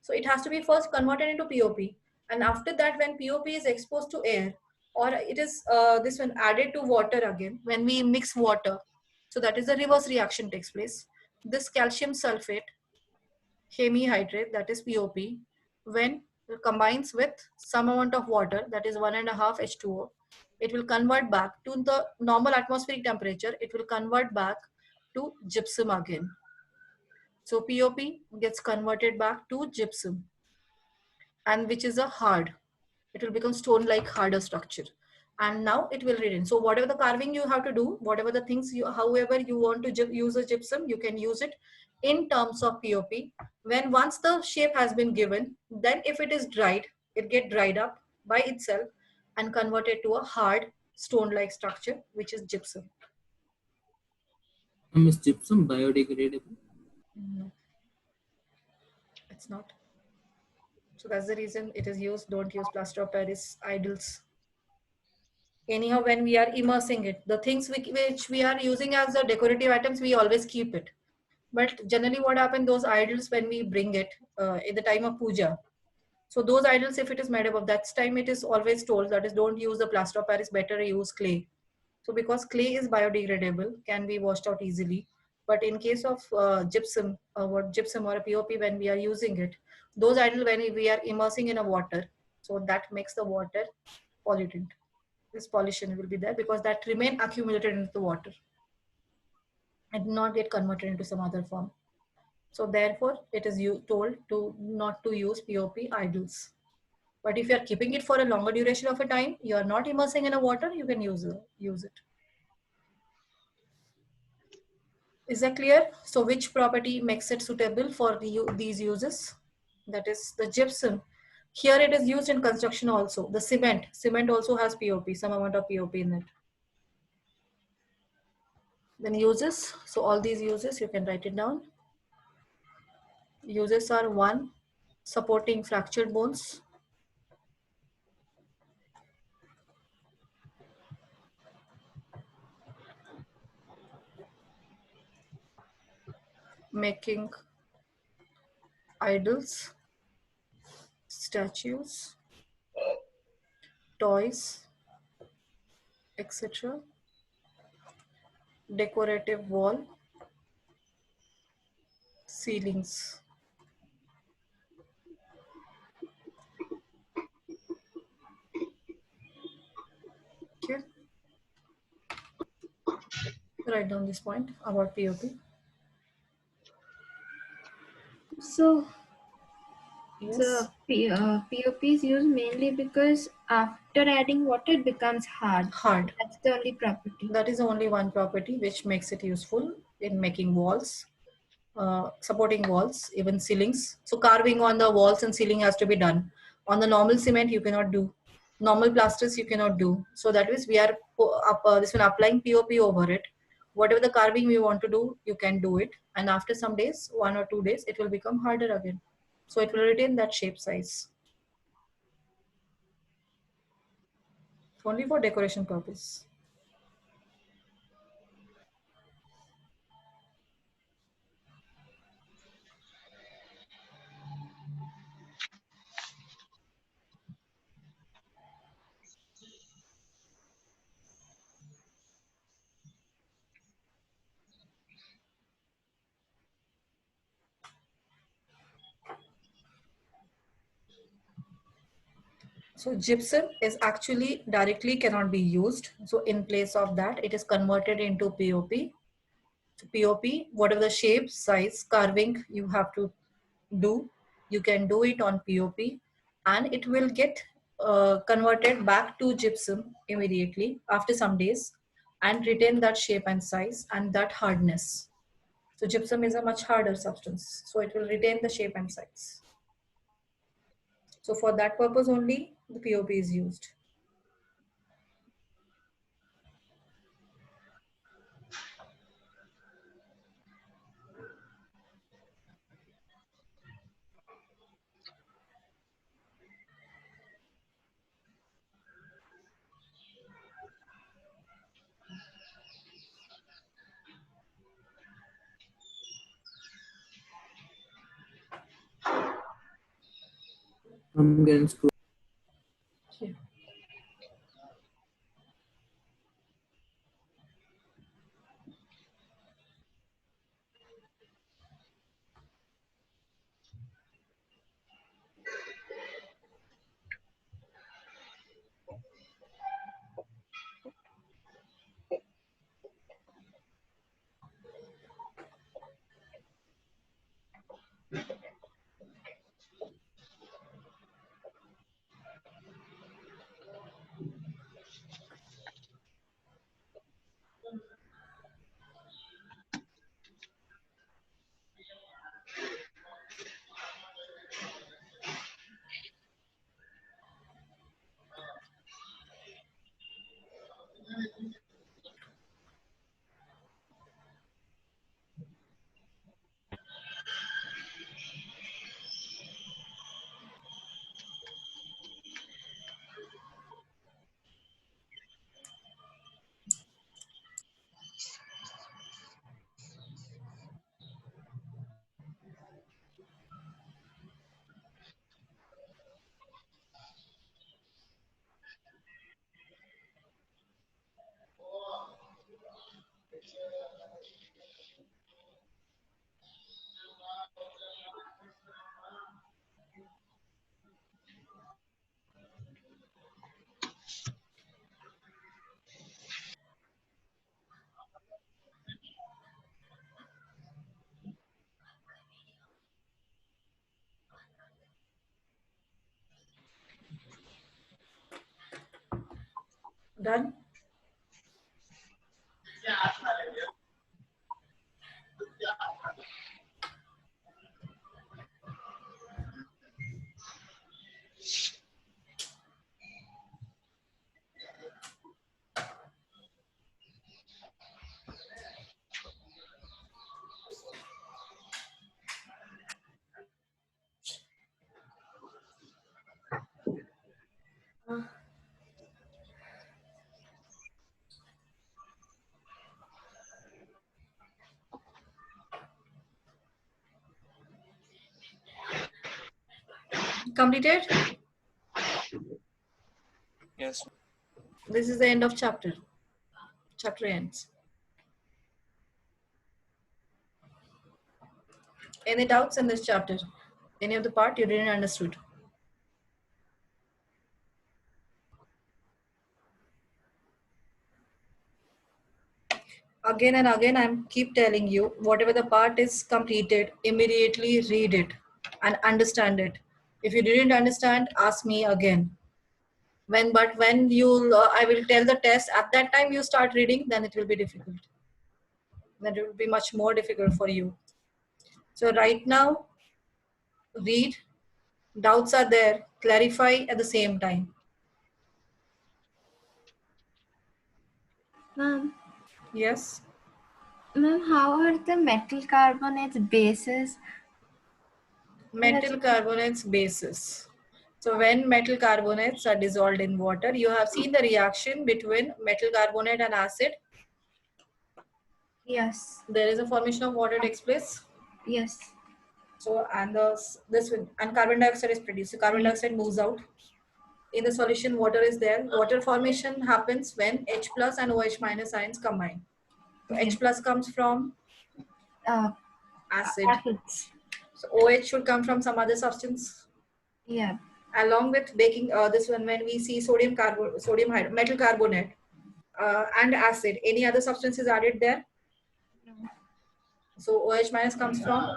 So it has to be first converted into POP, and after that when POP is exposed to air, or it is this one added to water again, when we mix water, so that is the reverse reaction takes place. This calcium sulfate hemihydrate, that is POP, when it combines with some amount of water, that is 1.5 H2O, it will convert back to the normal atmospheric temperature. It will convert back to gypsum again. So POP gets converted back to gypsum, and which is a hard. It will become stone-like harder structure. And now it will retain. So whatever the carving you have to do, whatever the things however you want to use a gypsum, you can use it in terms of POP. When once the shape has been given, then if it is dried, it get dried up by itself and converted to a hard stone-like structure, which is gypsum. Is gypsum biodegradable? No, it's not. So that's the reason it is used. Don't use plaster of Paris idols. Anyhow, when we are immersing it, the things which we are using as the decorative items, we always keep it. But generally what happens, those idols, when we bring it in the time of puja, so those idols, if it is made up of that time, it is always told that is don't use the plaster of Paris, better use clay. So because clay is biodegradable, can be washed out easily. But in case of gypsum, gypsum or a POP, when we are using it, those idols, when we are immersing in a water, so that makes the water pollutant. This pollution will be there because that remain accumulated into the water and not get converted into some other form. So therefore, it is told to not to use POP idols. But if you are keeping it for a longer duration of a time, you are not immersing in a water, you can use it. Is that clear? So which property makes it suitable for these uses? That is the gypsum. Here it is used in construction also. The cement also has POP, some amount of POP in it. Then uses, so all these uses you can write it down. Uses are: 1, supporting fractured bones; 2, making idols, statues, toys, etc., decorative wall, ceilings. Write down this point about POP. So Yes. the POP is used mainly because after adding water it becomes hard. Hard. That's the only property. That is only one property which makes it useful in making walls, supporting walls, even ceilings. So carving on the walls and ceiling has to be done. On the normal cement you cannot do. Normal plasters you cannot do. So that is we are this one applying POP over it. Whatever the carving we want to do, you can do it. And after some days, 1 or 2 days, it will become harder again. So it will retain that shape size. Only for decoration purpose. So gypsum is actually directly cannot be used. So in place of that, it is converted into POP. So POP, whatever the shape, size, carving you have to do, you can do it on POP, and it will get converted back to gypsum immediately after some days and retain that shape and size and that hardness. So gypsum is a much harder substance. So it will retain the shape and size. So for that purpose only, the POP is used. I'm getting screwed. Yeah. Done? Completed? Yes. This is the end of chapter. Chapter ends. Any doubts in this chapter? Any of the part you didn't understood? again and again, I'm keep telling you, whatever the part is completed, immediately read it and understand it. If you didn't understand, ask me again. When you, I will tell the test, at that time you start reading, then it will be difficult. Then it will be much more difficult for you. So right now, read, doubts are there, clarify at the same time. Ma'am, Yes. ma'am, how are the metal carbonates bases? Metal carbonates bases. So when metal carbonates are dissolved in water, you have seen the reaction between metal carbonate and acid. Yes. There is a formation of water takes place. Yes. So and and carbon dioxide is produced. So carbon dioxide moves out. In the solution, water is there. Water formation happens when H plus and OH minus ions combine. So Okay. H plus comes from acid. Acids. So OH should come from some other substance. Yeah. Along with baking this one, when we see metal carbonate and acid, any other substance is added there? So OH minus comes from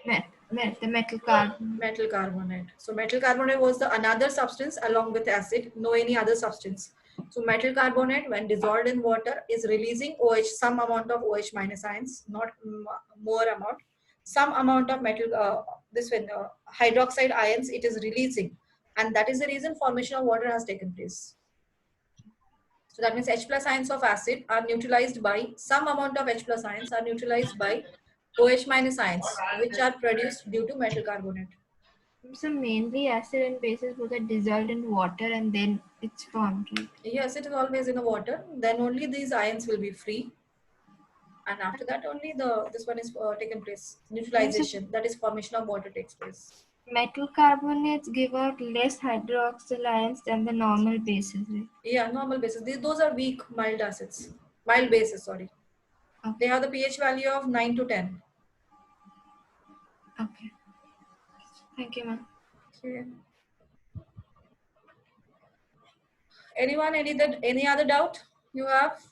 The metal carbon. metal carbonate. So metal carbonate was the another substance along with acid, no any other substance. So metal carbonate, when dissolved in water, is releasing OH, some amount of OH minus ions, not more amount, some amount of metal hydroxide ions it is releasing, and that is the reason formation of water has taken place. So that means H plus ions of acid are neutralized by, some amount of H plus ions are neutralized by OH minus ions, which are produced due to metal carbonate. So mainly acid and bases both are dissolved in water and then it's formed, right? Yes, it is always in the water. Then only these ions will be free. And after that only this one is taken place. Neutralization, that is formation of water takes place. Metal carbonates give out less hydroxyl ions than the normal bases, right? Yeah, normal bases. Those are weak mild acids. Mild bases, sorry. Okay. They have the pH value of 9 to 10. Okay. Thank you, ma'am. Okay. Anyone, any other doubt you have?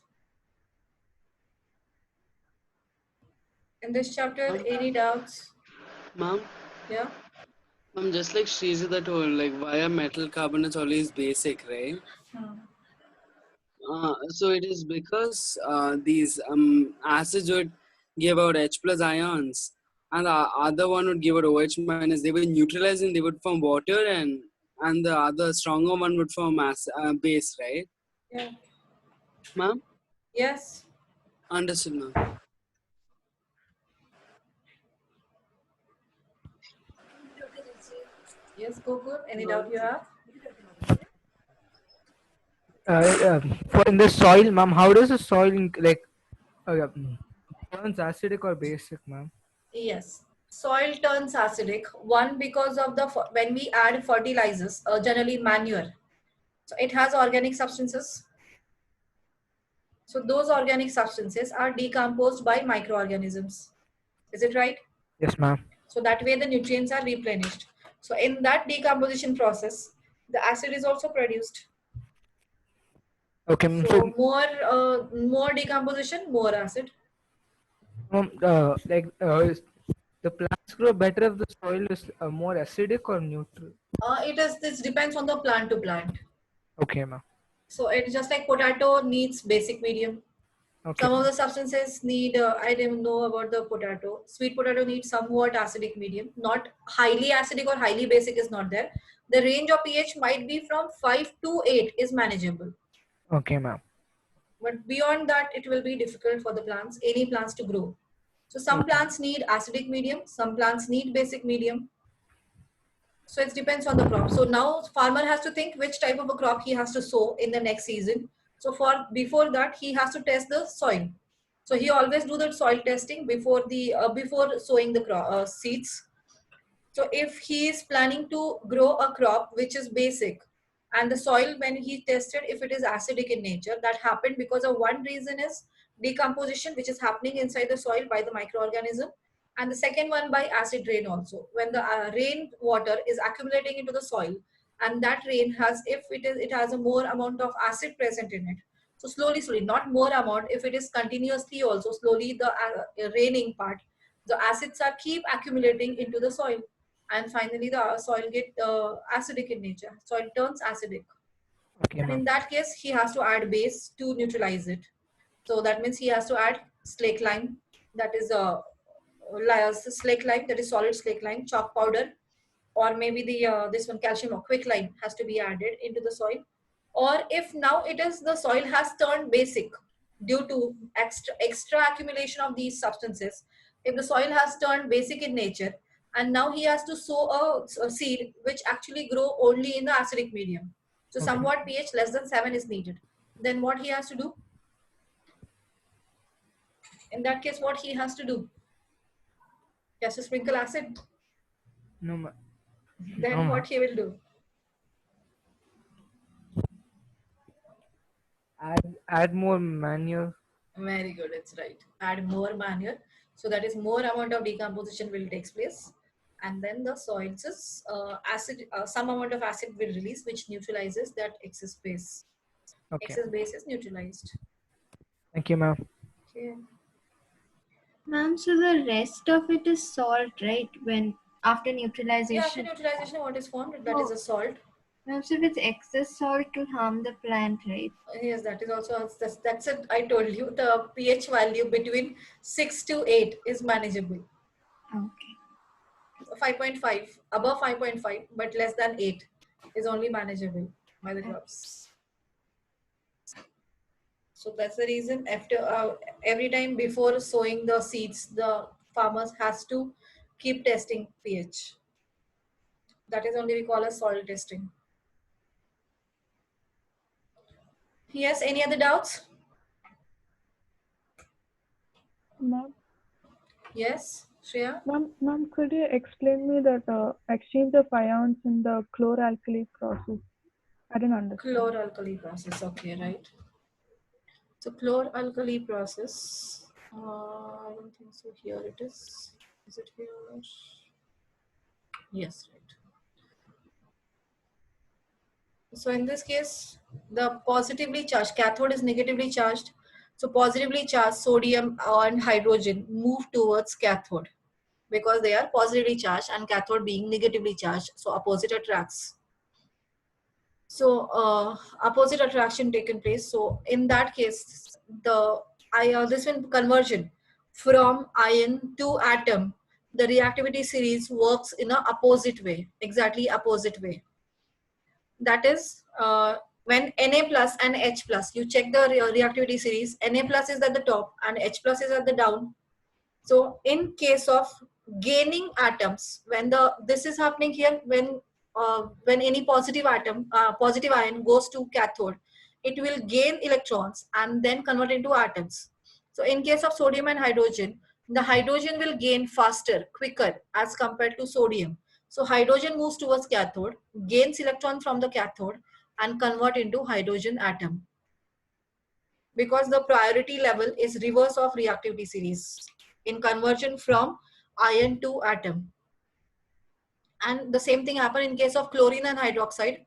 In this chapter, any doubts? Ma'am, Yeah. I'm just like Shrija told, like why are metal carbonates always basic, right? So it is because these acids would give out H plus ions, and the other one would give out OH minus. They would neutralize and they would form water, and the other stronger one would form base, right? Yeah. Ma'am, Yes. understood, ma'am. Yes, Gokul. Any doubt you have? For in the soil, ma'am, how does the soil turns acidic or basic, ma'am? Yes. Soil turns acidic. One, because of when we add fertilizers, generally manure. So it has organic substances. So those organic substances are decomposed by microorganisms. Is it right? Yes, ma'am. So that way the nutrients are replenished. So in that decomposition process, the acid is also produced. Okay, ma'am. So So, more decomposition, more acid. ma'am, the plants grow better if the soil is more acidic or neutral. This depends on the plant to plant. Okay, ma'am. So it's just like potato needs basic medium. Okay. Some of the substances need, I didn't know about the potato. Sweet potato needs somewhat acidic medium. Not highly acidic or highly basic is not there. The range of pH might be from 5 to 8 is manageable. Okay, ma'am. But beyond that, it will be difficult for the plants, any plants to grow. So some plants need acidic medium, some plants need basic medium. So it depends on the crop. So now farmer has to think which type of a crop he has to sow in the next season. So before that, he has to test the soil. So he always do the soil testing before before sowing the seeds. So if he is planning to grow a crop which is basic, and the soil when he tested if it is acidic in nature, that happened because of one reason is decomposition which is happening inside the soil by the microorganism, and the second one by acid rain also. When the rain water is accumulating into the soil, and that rain has, if it has a more amount of acid present in it, So slowly, not more amount. If it is continuously also, slowly the raining part, the acids are keep accumulating into the soil, and finally the soil get acidic in nature. Soil turns acidic. Okay, And in ma'am. that case, he has to add base to neutralize it. So that means he has to add slake lime, that is a slake lime, that is solid slake lime, chalk powder, or maybe the this one calcium or quicklime has to be added into the soil. Or if now it is the soil has turned basic due to extra accumulation of these substances, if the soil has turned basic in nature and now he has to sow a seed which actually grow only in the acidic medium, so Okay. somewhat pH less than 7 is needed, then what he has to do? In that case, what he has to do? He has to sprinkle acid. No, ma'am. Then No, ma'am. what he will do? Add more manure. Very good, it's right. Add more manure. So that is more amount of decomposition will takes place. And then the soils is acid, some amount of acid will release which neutralizes that excess base. Okay. Excess base is neutralized. Thank you, ma'am. Okay. Ma'am, so the rest of it is salt, right? When after Yeah, after neutralization. neutralization, what is formed? That is a salt. Ma'am, so if it's excess salt to harm the plant, right? Yes, that is also, that's it. I told you the pH value between 6 to 8 is manageable. Okay. 5.5, above 5.5, but less than 8 is only manageable by the crops. So that's the reason after every time before sowing the seeds, the farmers has to keep testing pH. That is only we call as soil testing. Yes, any other doubts? Ma'am, Yes, Shreya? ma'am, could you explain me that exchange of ions in the chloralkali process? I didn't understand. Chloralkali process, okay, right. So chloralkali process, I don't think so. Here it is. Is it here? Yes, right. So in this case, the positively charged cathode is negatively charged. So positively charged sodium and hydrogen move towards cathode because they are positively charged and cathode being negatively charged. So opposite attracts. So opposite attraction taken place. So in that case, the this one conversion from ion to atom, the reactivity series works in a opposite way, exactly opposite way. That is when Na plus and H plus, you check the reactivity series, Na plus is at the top and H plus is at the down. So in case of gaining atoms, when this is happening here, when any positive atom, positive ion goes to cathode, it will gain electrons and then convert into atoms. So in case of sodium and hydrogen, the hydrogen will gain faster, quicker as compared to sodium. So hydrogen moves towards cathode, gains electron from the cathode and convert into hydrogen atom. Because the priority level is reverse of reactivity series in conversion from ion to atom. And the same thing happen in case of chlorine and hydroxide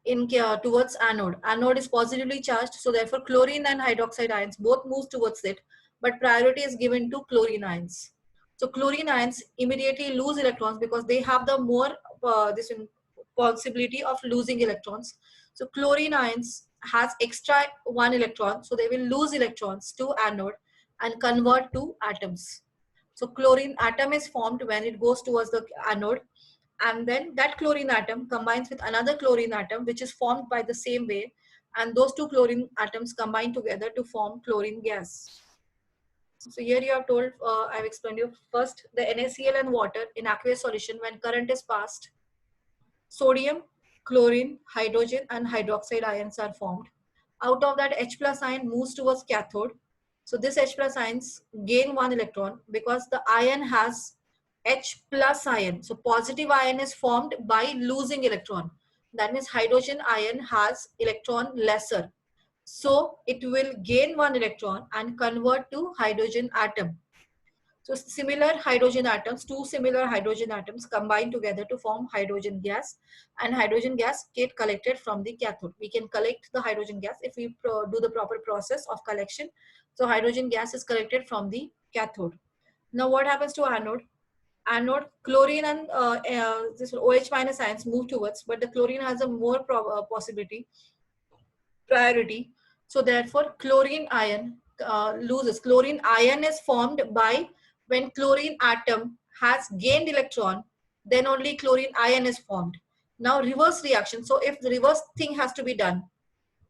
in towards anode. Anode is positively charged, so therefore chlorine and hydroxide ions both move towards it, but priority is given to chlorine ions. So chlorine ions immediately lose electrons because they have the more this possibility of losing electrons. So chlorine ions has extra one electron, so they will lose electrons to anode and convert to atoms. So chlorine atom is formed when it goes towards the anode, and then that chlorine atom combines with another chlorine atom which is formed by the same way, and those two chlorine atoms combine together to form chlorine gas. So here you have told, I've explained you first the NaCl and water in aqueous solution. When current is passed, sodium, chlorine, hydrogen and hydroxide ions are formed. Out of that, H plus ion moves towards cathode. So this H plus ions gain one electron because the ion has H plus ion. So positive ion is formed by losing electron. That means hydrogen ion has electron lesser. So it will gain one electron and convert to hydrogen atom. So similar hydrogen atoms, two similar hydrogen atoms combine together to form hydrogen gas, and hydrogen gas get collected from the cathode. We can collect the hydrogen gas if we do the proper process of collection. So hydrogen gas is collected from the cathode. Now what happens to anode? Anode, chlorine and this OH minus ions move towards, but the chlorine has a more possibility, priority. So therefore chlorine ion loses. Chlorine ion is formed by when chlorine atom has gained electron, then only chlorine ion is formed. Now reverse reaction. So if the reverse thing has to be done,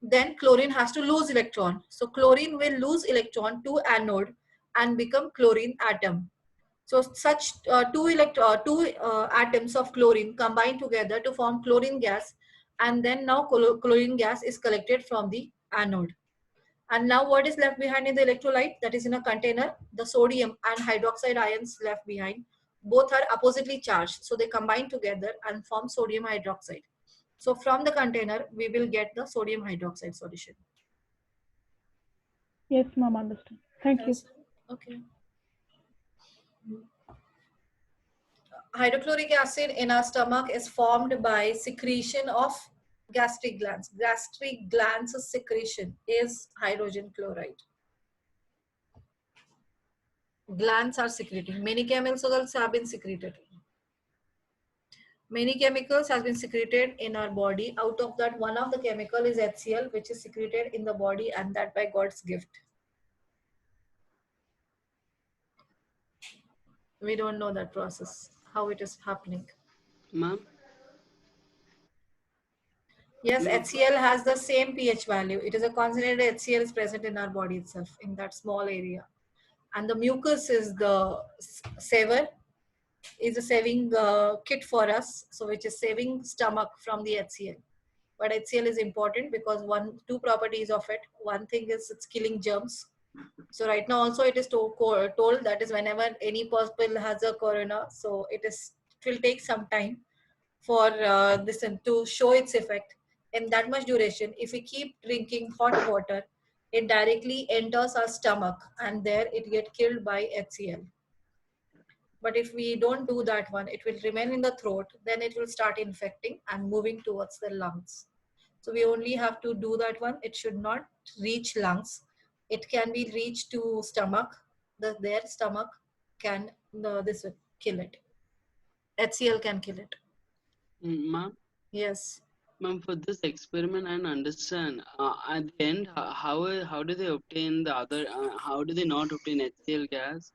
then chlorine has to lose electron. So chlorine will lose electron to anode and become chlorine atom. So such two atoms of chlorine combine together to form chlorine gas, and then now chlorine gas is collected from the anode. And now what is left behind in the electrolyte? That is in a container, the sodium and hydroxide ions left behind. Both are oppositely charged, so they combine together and form sodium hydroxide. So from the container, we will get the sodium hydroxide solution. Yes, ma'am, understood. Thank you. Okay. Hydrochloric acid in our stomach is formed by secretion of gastric glands. Gastric glands secretion is hydrogen chloride. Glands are secreting. Many chemicals have been secreted. Many chemicals have been secreted in our body. Out of that, one of the chemical is HCl, which is secreted in the body, and that by God's gift. We don't know that process, how it is happening. Ma'am? Yes, HCl has the same pH value. It is a concentrated HCl is present in our body itself, in that small area. And the mucus is the saver, is a saving kit for us, so which is saving stomach from the HCl. But HCl is important because two properties of it. One thing is it's killing germs. So right now also it is told that is whenever any person has a corona, so it will take some time for this to show its effect. In that much duration, if we keep drinking hot water, it directly enters our stomach and there it gets killed by HCl. But if we don't do that one, it will remain in the throat, then it will start infecting and moving towards the lungs. So we only have to do that one. It should not reach lungs. It can be reached to stomach. Their stomach can this will kill it. HCl can kill it. Ma'am? Yes. Ma'am, for this experiment, I understand. At the end, how do they obtain the other? How do they not obtain HCl gas?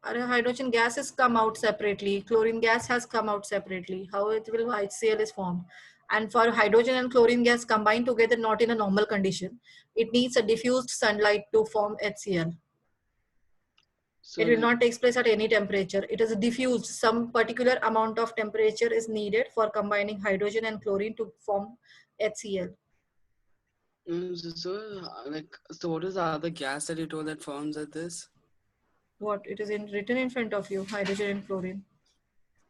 Hydrogen gases come out separately. Chlorine gas has come out separately. How it will HCl is formed? And for hydrogen and chlorine gas combined together, not in a normal condition, it needs a diffused sunlight to form HCl. So it will not take place at any temperature. It is diffused. Some particular amount of temperature is needed for combining hydrogen and chlorine to form HCl. So what is the other gas that you told that forms at this? What? It is written in front of you, hydrogen and chlorine.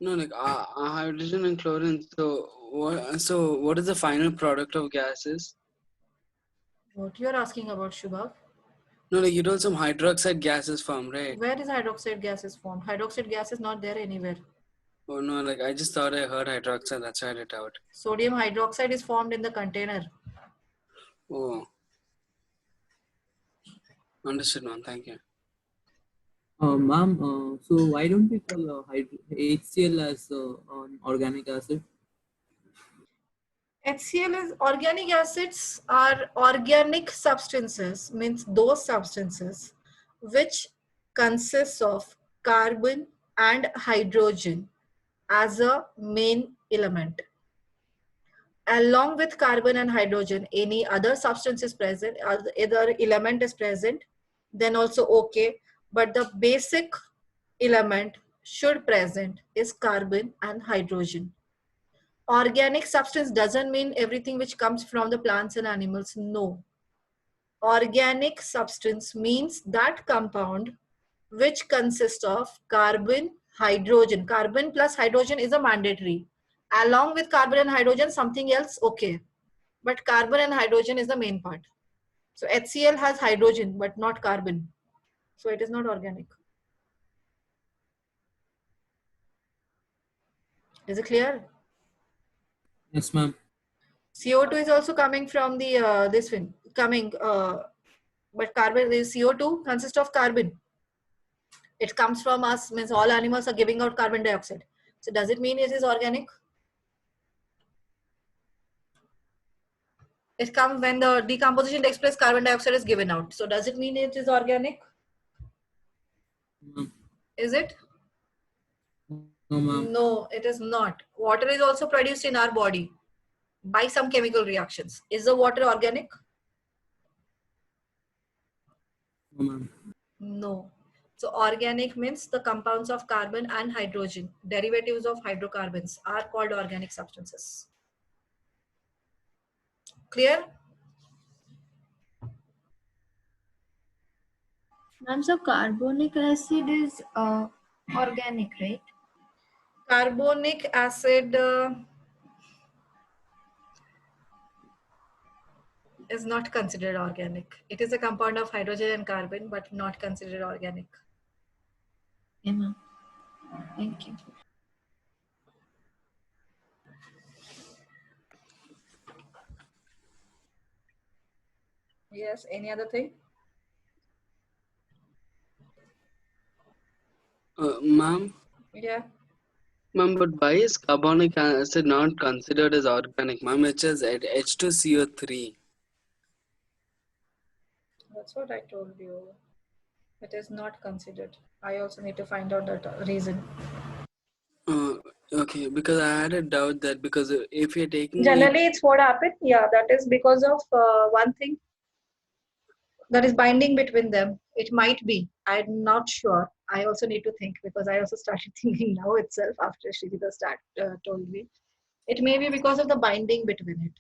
No, like hydrogen and chlorine. So what is the final product of gases? What you're asking about, Shubha? No, like you told some hydroxide gases formed, right? Where is hydroxide gases formed? Hydroxide gas is not there anywhere. Oh no, like I just thought I heard hydroxide, that's why I read it out. Sodium hydroxide is formed in the container. Oh. Understood, ma'am. Thank you. Ma'am, so why don't we call HCl as an organic acid? HCl is organic acids are organic substances, means those substances which consists of carbon and hydrogen as a main element. Along with carbon and hydrogen, any other substance is present, either element is present, then also okay. But the basic element should present is carbon and hydrogen. Organic substance doesn't mean everything which comes from the plants and animals. No. Organic substance means that compound which consists of carbon, hydrogen. Carbon plus hydrogen is a mandatory. Along with carbon and hydrogen, something else, okay. But carbon and hydrogen is the main part. So HCl has hydrogen, but not carbon. So it is not organic. Is it clear? Yes, ma'am. CO2 is also coming from the this one coming, but carbon is CO2 consists of carbon. It comes from us, means all animals are giving out carbon dioxide. So does it mean it is organic? It comes when the decomposition takes place, carbon dioxide is given out. So does it mean it is organic? Ma'am. Is it? No, ma'am. No, it is not. Water is also produced in our body by some chemical reactions. Is the water organic? No, ma'am. No. So organic means the compounds of carbon and hydrogen, derivatives of hydrocarbons, are called organic substances. Clear? Ma'am, so carbonic acid is organic, right? Carbonic acid is not considered organic. It is a compound of hydrogen and carbon, but not considered organic. Yeah, ma'am. Thank you. Yes, any other thing? Ma'am, Yeah. ma'am, but why is carbonic acid not considered as organic? Ma'am, it is H2CO3. That's what I told you. It is not considered. I also need to find out that reason. Okay, because I had a doubt that because if you're taking Generally, it's what happened. Yeah, that is because of one thing, that is binding between them. It might be. I'm not sure. I also need to think, because I also started thinking now itself after Shrita told me. It may be because of the binding between it.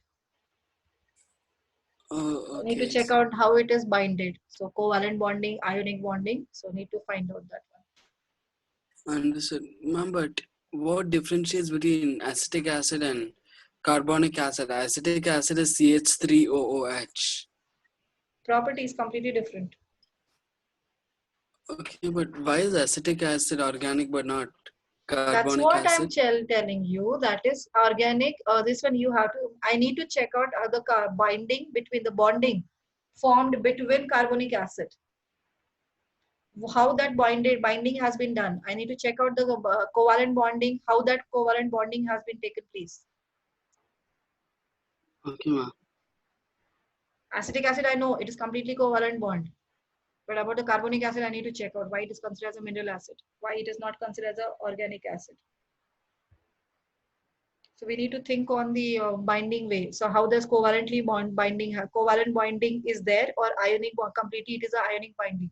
I need to okay, check out how it is binded. So covalent bonding, ionic bonding. So need to find out that one. understood, ma'am. But what differentiates between acetic acid and carbonic acid? Acetic acid is CH3OOH. Property is completely different. Okay, but why is acetic acid organic but not That's carbonic what I'm acid? telling you. That is organic. This one you have to. I need to check out the binding between the bonding formed between carbonic acid. How that binding has been done. I need to check out the covalent bonding. How that covalent bonding has been taken place. Okay, ma'am. Acetic acid, I know it is completely covalent bond. But about the carbonic acid, I need to check out why it is considered as a mineral acid. Why it is not considered as an organic acid. So we need to think on the binding way. So how does covalent binding is there, or ionic completely it is a ionic binding.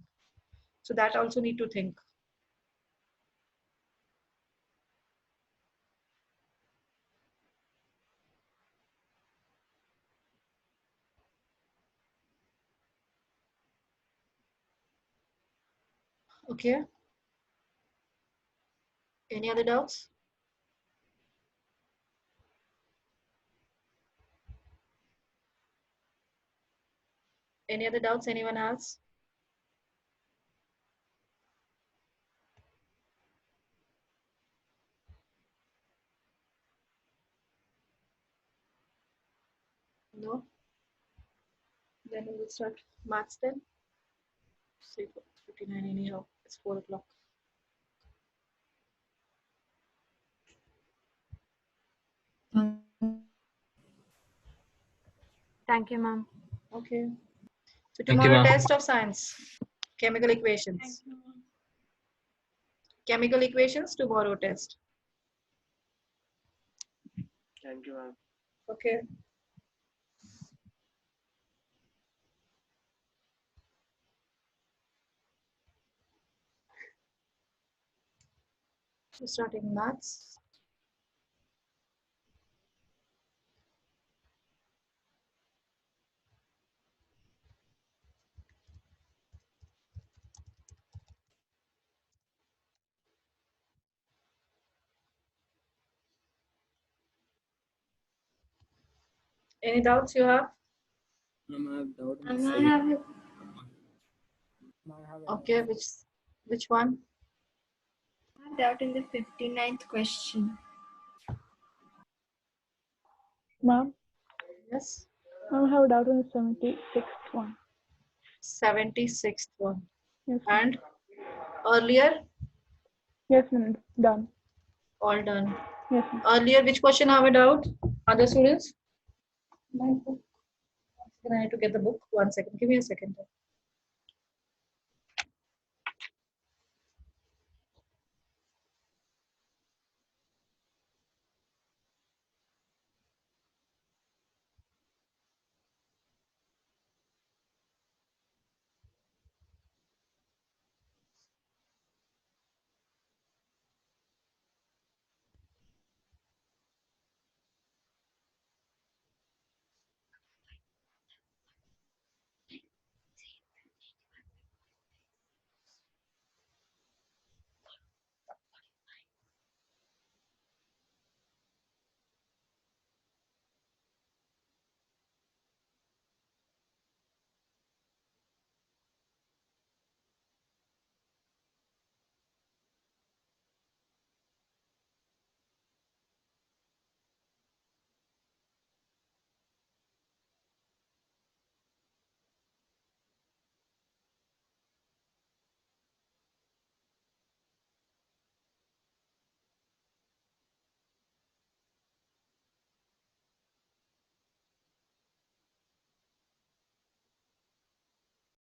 So that also need to think. Okay. Any other doubts? Any other doubts anyone has? No? Then we will start maths then. 3:59 anyhow. It's 4 o'clock. Thank you, ma'am. Okay. So Thank you, tomorrow ma'am. test of science. Chemical equations. Chemical equations tomorrow test. Thank you, ma'am. Okay. So starting maths. Any doubts you have? Ma'am, I have doubt on the And I second. have Okay, which one? I have doubt in the 59th question. Ma'am, Yes. I have doubt in the 76th one. 76th one. Yes, ma'am. And earlier, Yes, ma'am. Done. all done. Yes, ma'am. Earlier, which question have a doubt? Other students? My book. I need to get the book. 1 second. Give me a second.